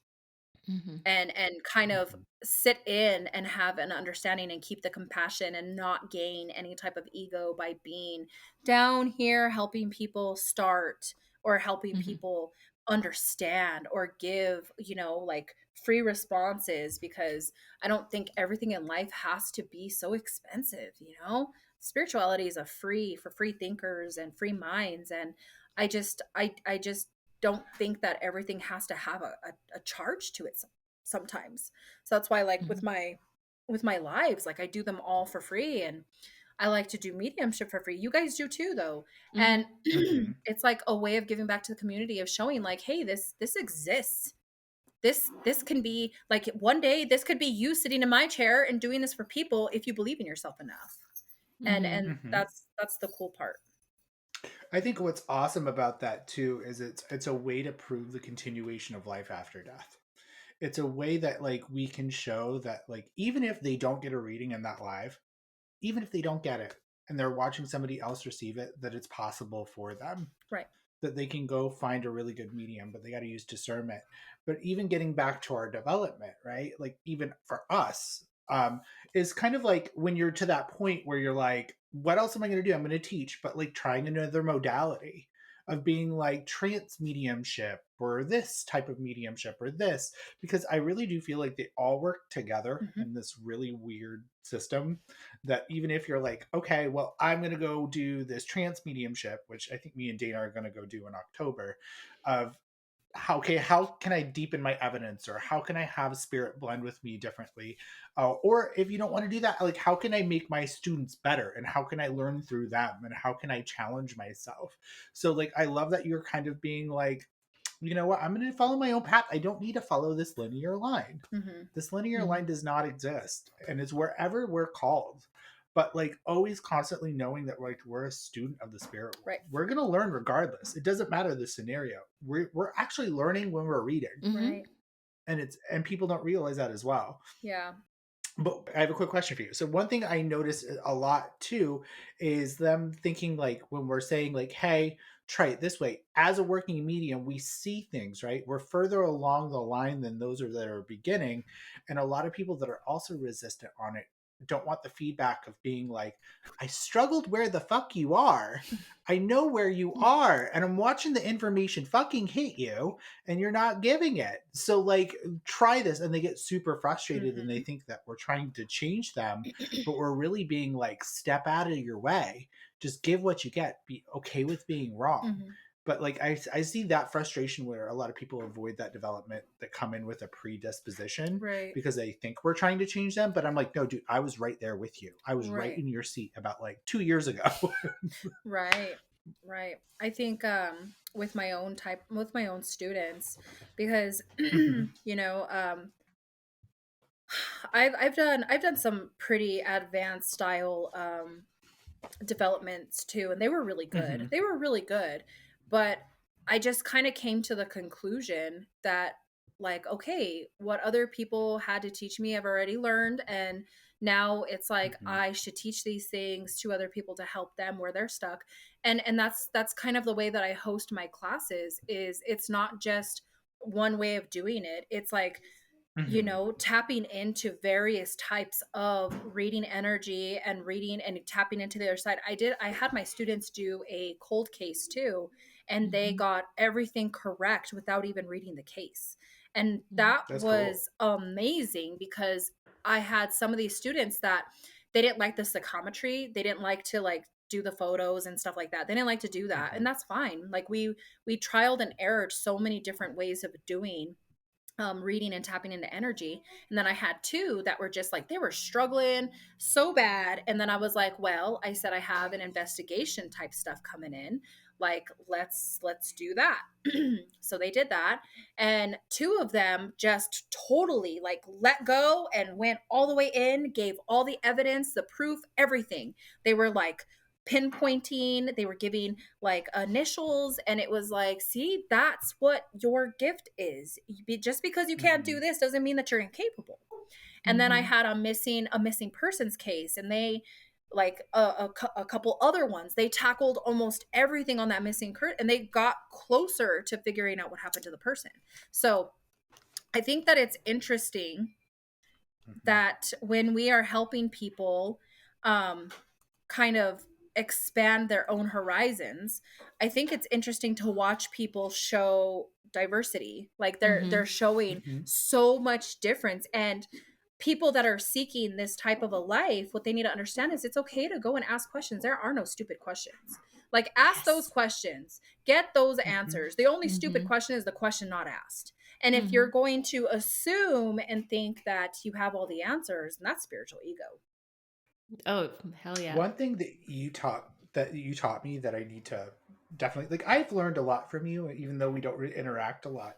Mhm. and kind of Mhm. sit in and have an understanding and keep the compassion and not gain any type of ego by being down here helping people start or helping Mhm. people understand or give, like, free responses, because I don't think everything in life has to be so expensive. Spirituality is a free for free thinkers and free minds, and I just don't think that everything has to have a charge to it sometimes. So that's why, like, with Mhm. my lives, like, I do them all for free, and I like to do mediumship for free. You guys do too, though. And Mhm. Mhm. it's like a way of giving back to the community, of showing, like, hey, this exists. This can be, like, one day this could be you sitting in my chair and doing this for people if you believe in yourself enough. And Mhm. and Mhm. that's the cool part. I think what's awesome about that too is it's a way to prove the continuation of life after death. It's a way that, like, we can show that, like, even if they don't get a reading in that live, even if they don't get it and they're watching somebody else receive it, that it's possible for them, Right. that they can go find a really good medium, but they got to use discernment. But even getting back to our development, right? Like, even for us, is kind of like when you're to that point where you're like, what else am I going to do? I'm going to teach, but, like, trying another modality. of being like trance mediumship or this type of mediumship or this, because I really do feel like they all work together Mm-hmm. in this really weird system that even if you're like, okay, well, I'm going to go do this trance mediumship, which I think me and Dana are going to go do in October, of how can I deepen my evidence, or how can I have spirit blend with me differently, or if you don't want to do that, like how can I make my students better, and how can I learn through them, and how can I challenge myself. So like I love that you're kind of being like, you know what, I'm going to follow my own path. I don't need to follow this linear line. Mm-hmm. This linear Mhm. line does not exist, and it's wherever we're called. But like always constantly knowing that like we're a student of the spirit world. Right. We're gonna learn regardless. It doesn't matter the scenario. We're actually learning when we're reading. Right. And people don't realize that as well. Yeah. But I have a quick question for you. So one thing I notice a lot too is them thinking like when we're saying like, hey, try it this way. As a working medium, we see things, right? We're further along the line than those that are beginning. And a lot of people that are also resistant on it don't want the feedback of being like, I struggled where the fuck you are. I know where you are. And I'm watching the information fucking hit you and you're not giving it. So like try this. And they get super frustrated and they think that we're trying to change them, but we're really being like, step out of your way. Just give what you get. Be okay with being wrong. Mm-hmm. But like I see that frustration where a lot of people avoid that development that come in with a predisposition Right. because they think we're trying to change them. But I'm like, no, dude, I was right there with you. I was right Right. in your seat about like 2 years ago. Right. Right. I think with my own students, because Mhm. you know, I've done some pretty advanced style developments too, and they were really good. Mhm. They were really good, but I just kind of came to the conclusion that like, okay, what other people had to teach me I've already learned, and now it's like Mhm. I should teach these things to other people to help them where they're stuck. And that's kind of the way that I host my classes. Is it's not just one way of doing it. It's like, you Mhm. know, tapping into various types of reading energy and reading and tapping into the other side. I had my students do a cold case too, and they Mhm. got everything correct without even reading the case. And that That's cool. was amazing, because I had some of these students that they didn't like the psychometry. They didn't like to like do the photos and stuff like that. They didn't like to do that. And Mhm. that's fine. Like we trialed and errored so many different ways of doing reading and tapping into energy. And then I had two that were just like, they were struggling so bad. And then I was like, well, I said, I have an investigation type stuff coming in. Like, let's do that. So they did that. And two of them just totally like let go and went all the way in, gave all the evidence, the proof, everything. They were like pinpointing, they were giving like initials, and it was like, see, that's what your gift is. Just because you can't do Mhm. this doesn't mean that you're incapable. And then I had a missing persons case, and they like a couple other ones, they tackled almost everything on that and they got closer to figuring out what happened to the person. So I think that it's interesting Mhm. that when we are helping people um, kind of expand their own horizons, I think it's interesting to watch people show diversity. Like they're Mhm. showing Mhm. so much difference. And people that are seeking this type of a life, what they need to understand is it's okay to go and ask questions. There are no stupid questions. Like, ask those Yes. questions, get those Mhm. answers. The only stupid Mhm. question is the question not asked. And if you're Mhm. going to assume and think that you have all the answers, then that's spiritual ego. Oh, hell yeah. One thing that you taught me that I need to definitely like, I've learned a lot from you, even though we don't interact a lot,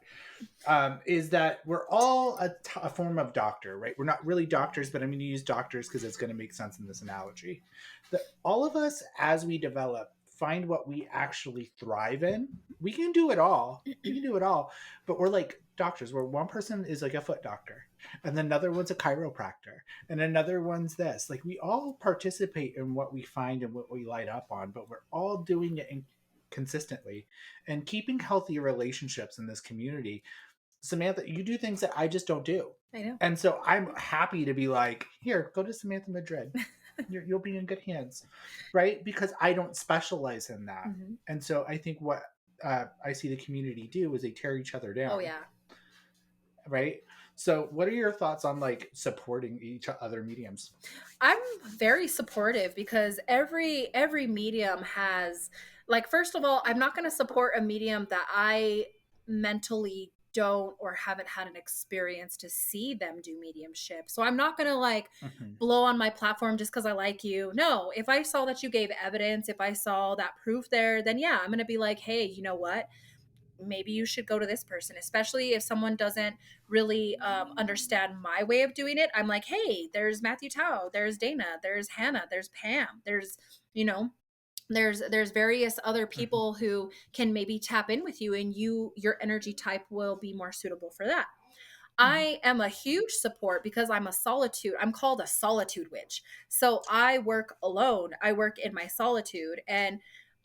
is that we're all a form of doctor, right? We're not really doctors, but I'm going to use doctors because it's going to make sense in this analogy. That all of us, as we develop, find what we actually thrive in. We can do it all. We can do it all, but we're like doctors, where one person is like a foot doctor, and then another one's a chiropractor, and another one's this. Like we all participate in what we find and what we light up on, but we're all doing it consistently and keeping healthy relationships in this community. Samantha, you do things that I just don't do. I know. And so I'm happy to be like, here, go to Samantha Madrid. You'll be in good hands, right? Because I don't specialize in that. Mhm. And so I think what I see the community do is they tear each other down. Oh yeah. Right. So what are your thoughts on like supporting each other mediums? I'm very supportive because every medium has, like, first of all, I'm not going to support a medium that I mentally don't or haven't had an experience to see them do mediumship. So I'm not going to like Mm-hmm. blow on my platform just cuz I like you. No, if I saw that you gave evidence, if I saw that proof there, then yeah, I'm going to be like, "Hey, you know what? Maybe you should go to this person," especially if someone doesn't really understand my way of doing it. I'm like, hey, there's Matthew Tao, there's Dana, there's Hannah, there's Pam, there's, you know, there's various other Mm-hmm. people who can maybe tap in with you, and your energy type will be more suitable for that. I am a huge support because I'm called a solitude witch. So I work alone. I work in my solitude, and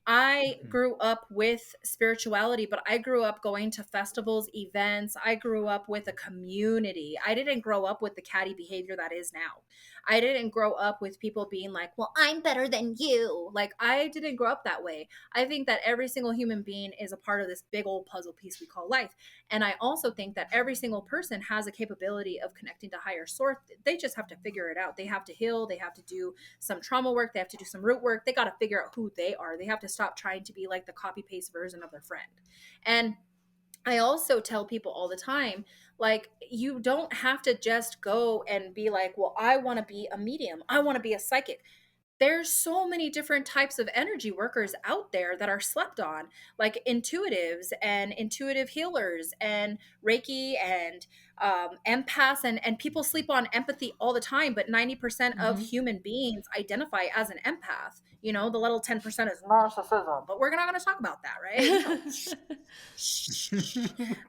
I Mm-hmm. grew up with spirituality, but I grew up going to festivals, events. I grew up with a community. I didn't grow up with the catty behavior that is now. I didn't grow up with people being like, well, I'm better than you. Like, I didn't grow up that way. I think that every single human being is a part of this big old puzzle piece we call life. And I also think that every single person has a capability of connecting to higher source. They just have to figure it out. They have to heal. They have to do some trauma work. They have to do some root work. They got to figure out who they are. They have to stop trying to be like the copy paste version of their friend. And I also tell people all the time, like, you don't have to just go and be like, well, I want to be a medium. I want to be a psychic. There's so many different types of energy workers out there that are slept on, like intuitives and intuitive healers and Reiki and empaths, and people sleep on empathy all the time, but 90% of Mm-hmm. human beings identify as an empath. You know, the little 10% is narcissism, but we're not going to talk about that, right? You know, shh.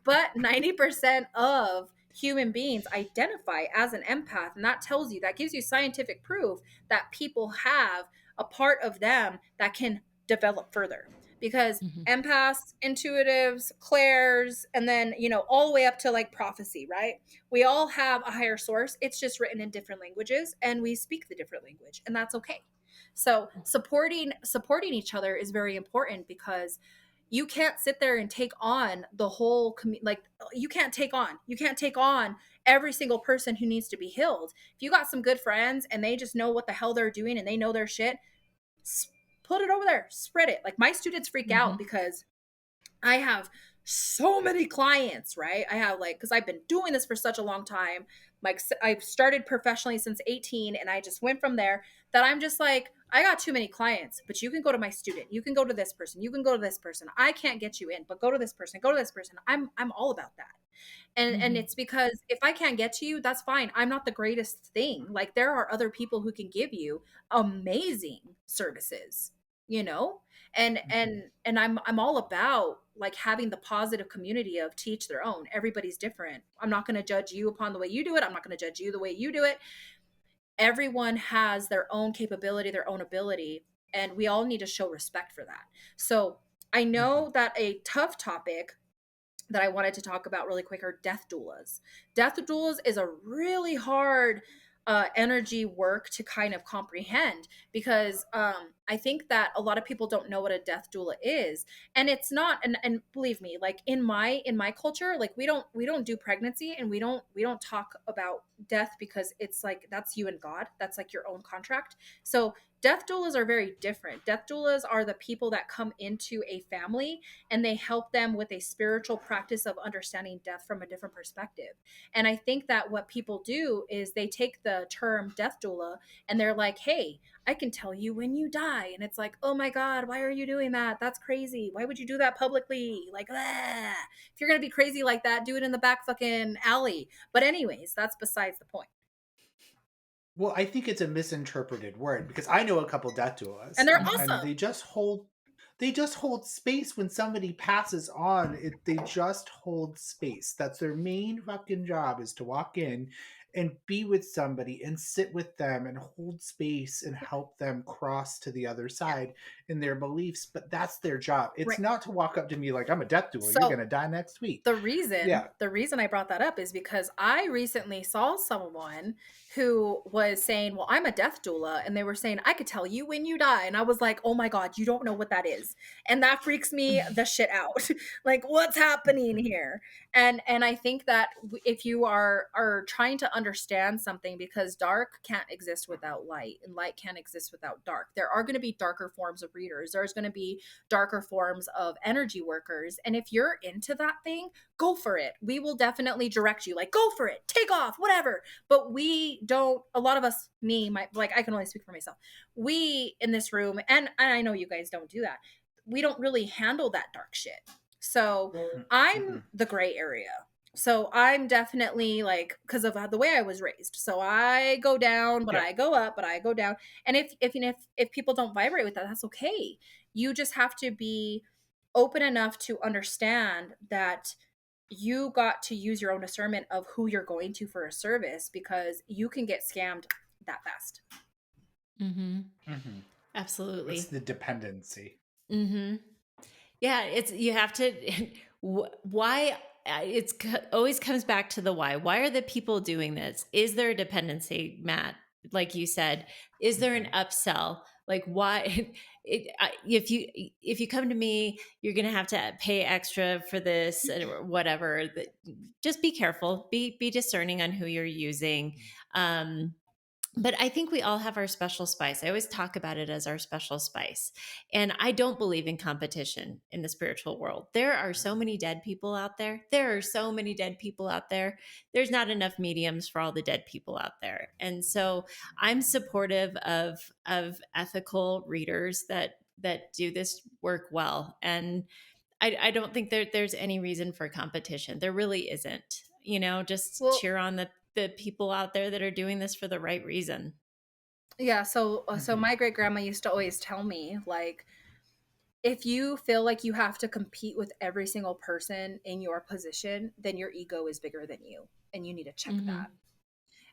But 90% of human beings identify as an empath, and that gives you scientific proof that people have a part of them that can develop further, because Mhm. empaths, intuitives, clairs, and then, you know, all the way up to like prophecy, right? We all have a higher source. It's just written in different languages, and we speak the different language, and that's okay. So supporting each other is very important, because you can't sit there and take on the whole like, you can't take on every single person who needs to be healed. If you got some good friends and they just know what the hell they're doing and they know their shit, put it over there, spread it. Like, my students freak out Mhm. because I have so many clients, right? I have, like, because I've been doing this for such a long time. Like, I've started professionally since 18, and I just went from there, that I'm just like, I got too many clients, but you can go to my student. You can go to this person. You can go to this person. I can't get you in, but go to this person. Go to this person. I'm all about that. And Mhm. it's because if I can't get to you, that's fine. I'm not the greatest thing. Like, there are other people who can give you amazing services, you know? And I'm all about like having the positive community of teach their own. Everybody's different. I'm not going to judge you upon the way you do it. I'm not going to judge you the way you do it. Everyone has their own capability, their own ability, and we all need to show respect for that. So I Mm-hmm. know that a tough topic that I wanted to talk about really quick are death doulas. Death doulas is a really hard energy work to kind of comprehend, because I think that a lot of people don't know what a death doula is, and it's not. And believe me, like, in my culture, like, we don't do pregnancy, and we don't talk about death, because it's like, that's you and God. That's like your own contract. So death doulas are very different. Death doulas are the people that come into a family, and they help them with a spiritual practice of understanding death from a different perspective. And I think that what people do is they take the term death doula, and they're like, hey, I can tell you when you die. And it's like, oh my God, why are you doing that? That's crazy. Why would you do that publicly? Like, ah. If you're going to be crazy like that, do it in the back fucking alley. But anyways, that's besides the point. Well, I think it's a misinterpreted word because I know a couple death And duelists, they're and awesome. they just hold space when somebody passes on. They just hold space. That's their main fucking job, is to walk in and be with somebody and sit with them and hold space and help them cross to the other side in their beliefs, but that's their job. It's Right. not to walk up to me like, I'm a death doula. You're So going to die next week. the reason Yeah. I brought that up is because I recently saw someone who was saying, well, I'm a death doula, and they were saying, I could tell you when you die. And I was like, oh my God, you don't know what that is. And that freaks me the shit out. Like, what's happening here? And I think that if you are trying to understand something, because dark can't exist without light and light can't exist without dark. There are going to be darker forms of readers. There's going to be darker forms of energy workers. And if you're into that thing, go for it. We will definitely direct you, like, go for it, take off, whatever. But we don't, a lot of us, like, I can only speak for myself. We in this room, and I know you guys don't do that, we don't really handle that dark shit. So I'm the gray area. So I'm definitely like, because of the way I was raised. So I go down, but I go up, but I go down. And if people don't vibrate with that, that's okay. You just have to be open enough to understand that you got to use your own discernment of who you're going to for a service, because you can get scammed that fast. Absolutely. It's the dependency. Yeah, it's, you have to, why, it's always comes back to the why. Why are the people doing this? Is there a dependency, Matt? Like you said, is there an upsell? Like, why? If you come to me, you're gonna have to pay extra for this or whatever. Just be careful. Be discerning on who you're using. But I think we all have our special spice. I always talk about it as our special spice. And I don't believe in competition in the spiritual world. There are so many dead people out there. There's not enough mediums for all the dead people out there. And so I'm supportive of ethical readers that do this work well. And I don't think there's any reason for competition. There really isn't. Just cheer on the people out there that are doing this for the right reason. Yeah. So my great grandma used to always tell me, like, if you feel like you have to compete with every single person in your position, then your ego is bigger than you, and you need to check that.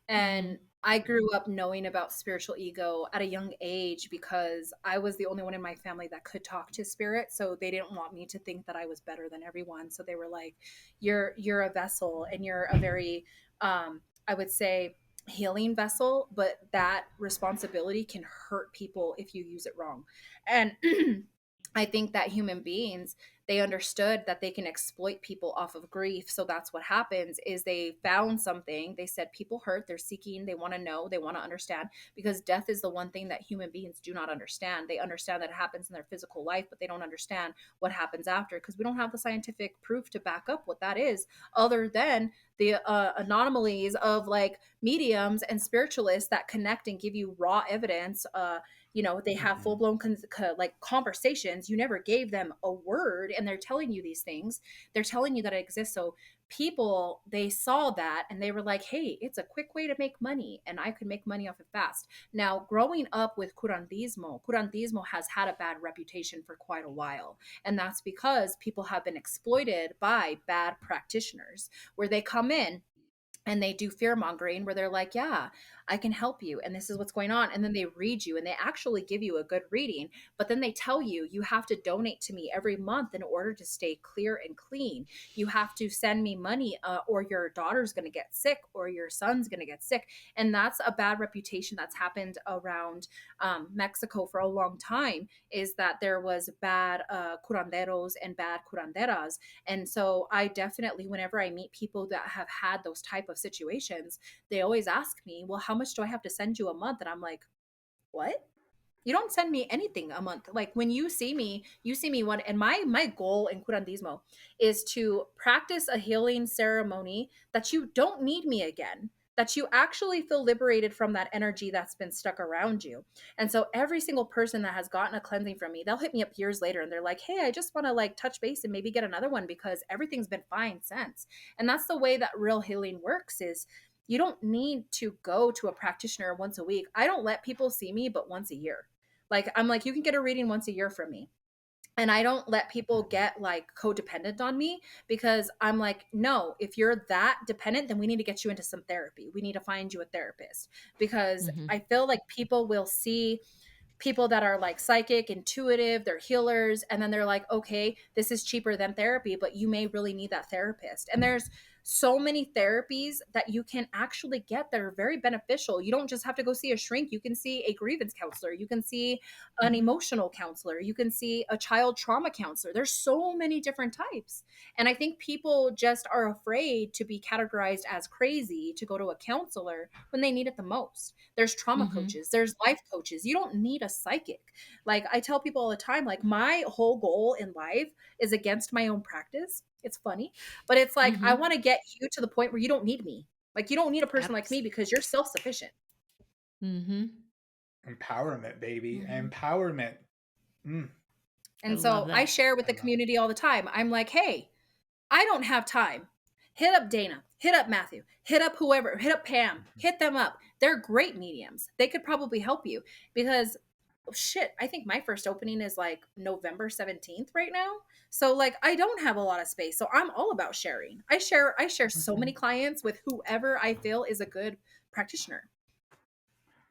And I grew up knowing about spiritual ego at a young age because I was the only one in my family that could talk to spirit. So they didn't want me to think that I was better than everyone. So they were like, you're a vessel, and you're a very, I would say, healing vessel, but that responsibility can hurt people if you use it wrong. And I think that human beings, they understood that they can exploit people off of grief. So that's what happens is they found something. They said people hurt, they're seeking, they want to know, they want to understand, because death is the one thing that human beings do not understand. They understand that it happens in their physical life, but they don't understand what happens after, because we don't have the scientific proof to back up what that is, other than the anomalies of like mediums and spiritualists that connect and give you raw evidence. They have full-blown like conversations. You never gave them a word, and they're telling you these things. They're telling you that it exists. So people, they saw that and they were like, hey, it's a quick way to make money, and I could make money off it fast. Now, growing up with curantismo has had a bad reputation for quite a while, and that's because people have been exploited by bad practitioners, where they come in and they do fear mongering, where they're like, yeah, I can help you, and this is what's going on. And then they read you, and they actually give you a good reading, but then they tell you, you have to donate to me every month in order to stay clear and clean. You have to send me money, or your daughter's going to get sick, or your son's going to get sick. And that's a bad reputation that's happened around Mexico for a long time, is that there was bad curanderos and bad curanderas. And so I definitely, whenever I meet people that have had those type of situations, they always ask me, well, how much do I have to send you a month? And I'm like, what? You don't send me anything a month. Like, when you see me one. And my goal in curantismo is to practice a healing ceremony that you don't need me again, that you actually feel liberated from that energy that's been stuck around you. And so every single person that has gotten a cleansing from me, they'll hit me up years later and they're like, hey, I just want to like touch base and maybe get another one, because everything's been fine since. And that's the way that real healing works, is you don't need to go to a practitioner once a week. I don't let people see me but once a year. Like, I'm like, you can get a reading once a year from me. And I don't let people get like codependent on me, because I'm like, no, if you're that dependent, then we need to get you into some therapy. We need to find you a therapist, because I feel like people will see people that are like psychic, intuitive, they're healers, and then they're like, okay, this is cheaper than therapy, but you may really need that therapist. And there's so many therapies that you can actually get that are very beneficial. You don't just have to go see a shrink. You can see a grievance counselor. You can see an emotional counselor. You can see a child trauma counselor. There's so many different types. And I think people just are afraid to be categorized as crazy to go to a counselor when they need it the most. There's trauma coaches, there's life coaches. You don't need a psychic. Like I tell people all the time, like my whole goal in life is against my own practice. It's funny, but it's like I want to get you to the point where you don't need me. Like you don't need a person like me because you're self-sufficient. Empowerment, baby. Empowerment. And so I share with the community all the time. I'm like, hey, I don't have time. Hit up Dana, hit up Matthew, hit up whoever, hit up Pam, hit them up. They're great mediums. They could probably help you because shit, I think my first opening is like November 17th right now. So like I don't have a lot of space. So I'm all about sharing. I share so many clients with whoever I feel is a good practitioner.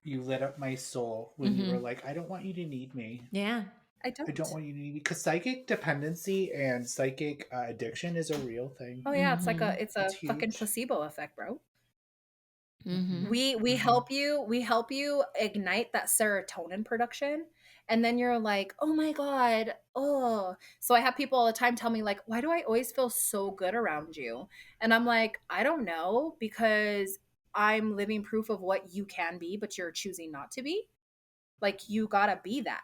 You lit up my soul when you were like, I don't want you to need me. Yeah. I don't want you to need me because psychic dependency and psychic addiction is a real thing. Oh yeah, it's like it's fucking placebo effect, bro. We help you ignite that serotonin production, and then you're like, oh my god, oh. So I have people all the time tell me like, why do I always feel so good around you? And I'm like, I don't know, because I'm living proof of what you can be, but you're choosing not to be. Like you gotta be that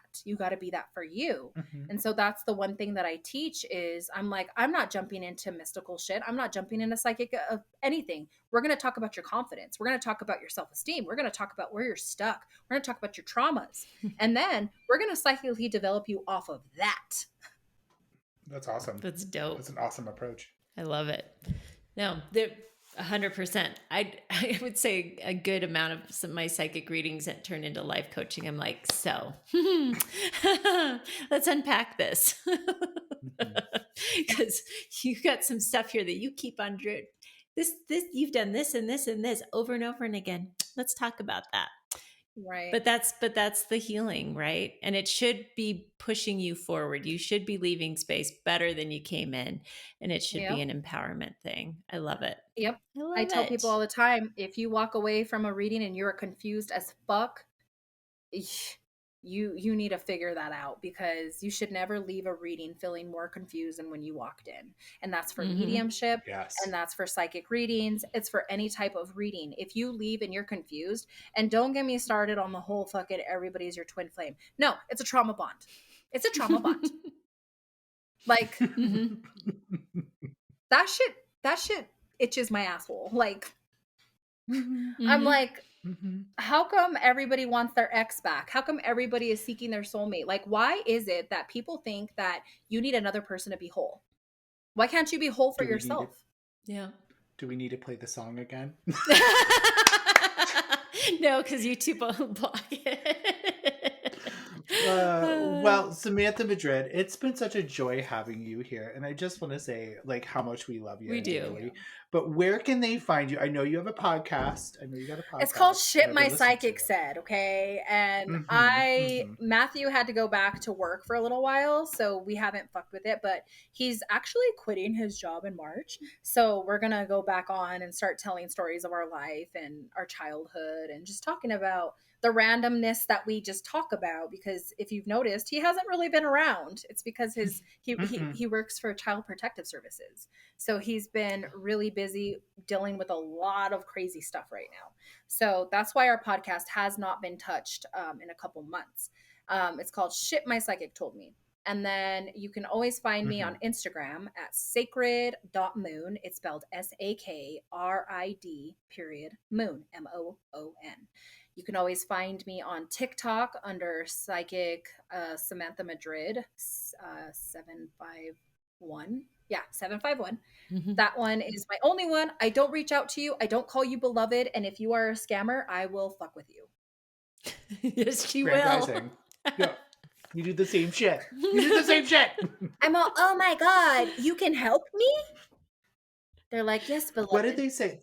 for you. And so that's the one thing that I teach is I'm like, I'm not jumping into mystical shit. I'm not jumping into psychic of anything. We're going to talk about your confidence. We're going to talk about your self-esteem. We're going to talk about where you're stuck. We're going to talk about your traumas. And then we're going to psychically develop you off of that. That's awesome. That's dope. That's an awesome approach. I love it. No, 100%. I would say a good amount of some of my psychic readings that turn into life coaching. I'm like, so let's unpack this because you got some stuff here that you keep on this you've done this and this and this over and over and again. Let's talk about that. Right. But that's the healing, right? And it should be pushing you forward. You should be leaving space better than you came in. And it should be an empowerment thing. I love it. Yep. I tell people all the time, if you walk away from a reading and you're confused as fuck, you need to figure that out, because you should never leave a reading feeling more confused than when you walked in. And that's for mediumship. Yes. And that's for psychic readings. It's for any type of reading. If you leave and you're confused, and don't get me started on the whole fucking everybody's your twin flame. No, it's a trauma bond. It's a trauma bond. Like that shit itches my asshole. Like I'm like, how come everybody wants their ex back? How come everybody is seeking their soulmate? Like, why is it that people think that you need another person to be whole? Why can't you be whole for yourself? Yeah. Do we need to play the song again? No, because YouTube will block it. Well, Samantha Madrid, it's been such a joy having you here. And I just want to say, like, how much we love you. We do. But where can they find you? I know you have a podcast. I know you got a podcast. It's called Shit My Psychic Said, okay? And Matthew had to go back to work for a little while, so we haven't fucked with it, but he's actually quitting his job in March. So we're going to go back on and start telling stories of our life and our childhood and just talking about the randomness that we just talk about, because if you've noticed, he hasn't really been around. It's because he works for Child Protective Services. So he's been really busy dealing with a lot of crazy stuff right now. So that's why our podcast has not been touched in a couple months. It's called Shit My Psychic Told Me. And then you can always find me on Instagram at sacred.moon. It's spelled SAKRID moon, MOON. You can always find me on TikTok under Psychic Samantha Madrid 751. Yeah, 751. That one is my only one. I don't reach out to you. I don't call you beloved. And if you are a scammer, I will fuck with you. Yes, she will. Yeah. You do the same shit. I'm all, oh my God, you can help me? They're like, yes, beloved. What did they say?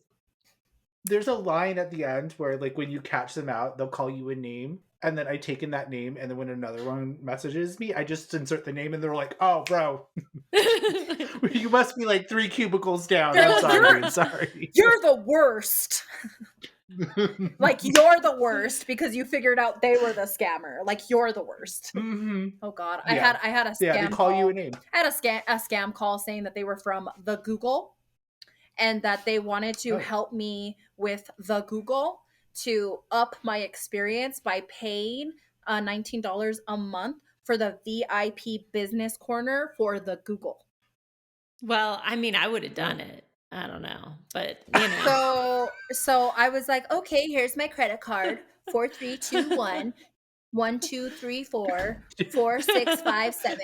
There's a line at the end where, like, when you catch them out, they'll call you a name. and then I take in that name, and then when another one messages me, I just insert the name, and they're like, "Oh, bro, you must be like 3 cubicles down." I'm sorry. You're the worst. Like, you're the worst because you figured out they were the scammer. Like, you're the worst. Mm-hmm. Oh God, Yeah. I had a scam. Yeah, they call you a name. I had a scam call saying that they were from the Google, and that they wanted to help me with the Google to up my experience by paying $19 a month for the VIP business corner for the Google. Well, I mean, I would have done it. I don't know, but you know. So I was like, okay, here's my credit card: 4321 1234 4657.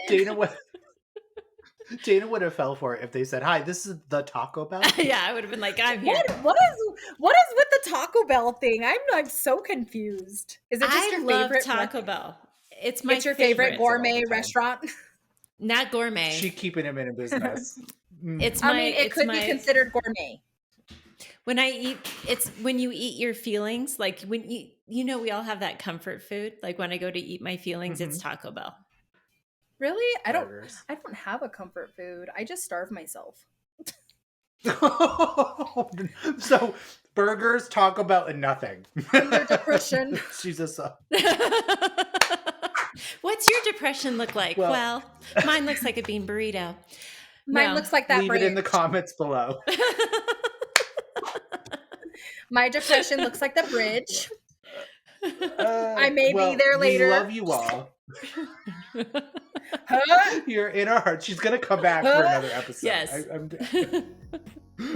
Dana would have fell for it if they said, "Hi, this is the Taco Bell." Yeah, I would have been like, "I'm here." What is with the Taco Bell thing? I'm so confused. Is it just your favorite Taco Bell? It's your favorite gourmet restaurant? Not gourmet. She keeping him in a business. It could be considered gourmet. When I eat, it's when you eat your feelings. Like when you know, we all have that comfort food. Like when I go to eat my feelings, it's Taco Bell. Really? I don't have a comfort food. I just starve myself. So burgers, Taco Bell, and nothing. Under depression. She's a What's your depression look like? Well, mine looks like a bean burrito. Mine looks like that. Leave it in the comments below. My depression looks like the bridge. I may be there later. We love you all. Huh? You're in our hearts. She's gonna come back for another episode. Yes.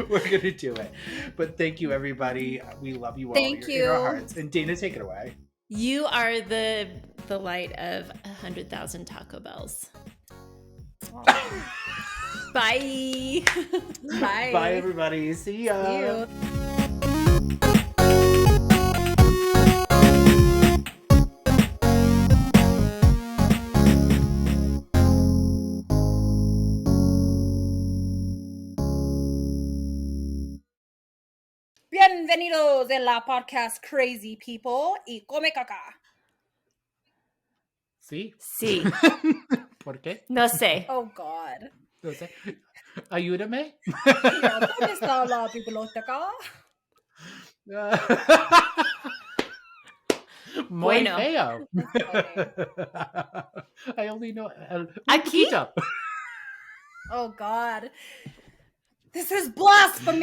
We're gonna do it. But thank you, everybody. We love you all. Thank you. In our hearts. And Dana, take it away. You are the light of 100,000 Taco Bells. Bye. Bye. Bye, everybody. See ya. See you. Bienvenidos en la podcast Crazy People y Come Caca. Sí. Sí. ¿Por qué? No sé. Oh, God. No sé. Ayúdame. ¿Dónde está la biblioteca? Muy bueno. feo. I only know Aquí. Oh, God. This is blasphemy.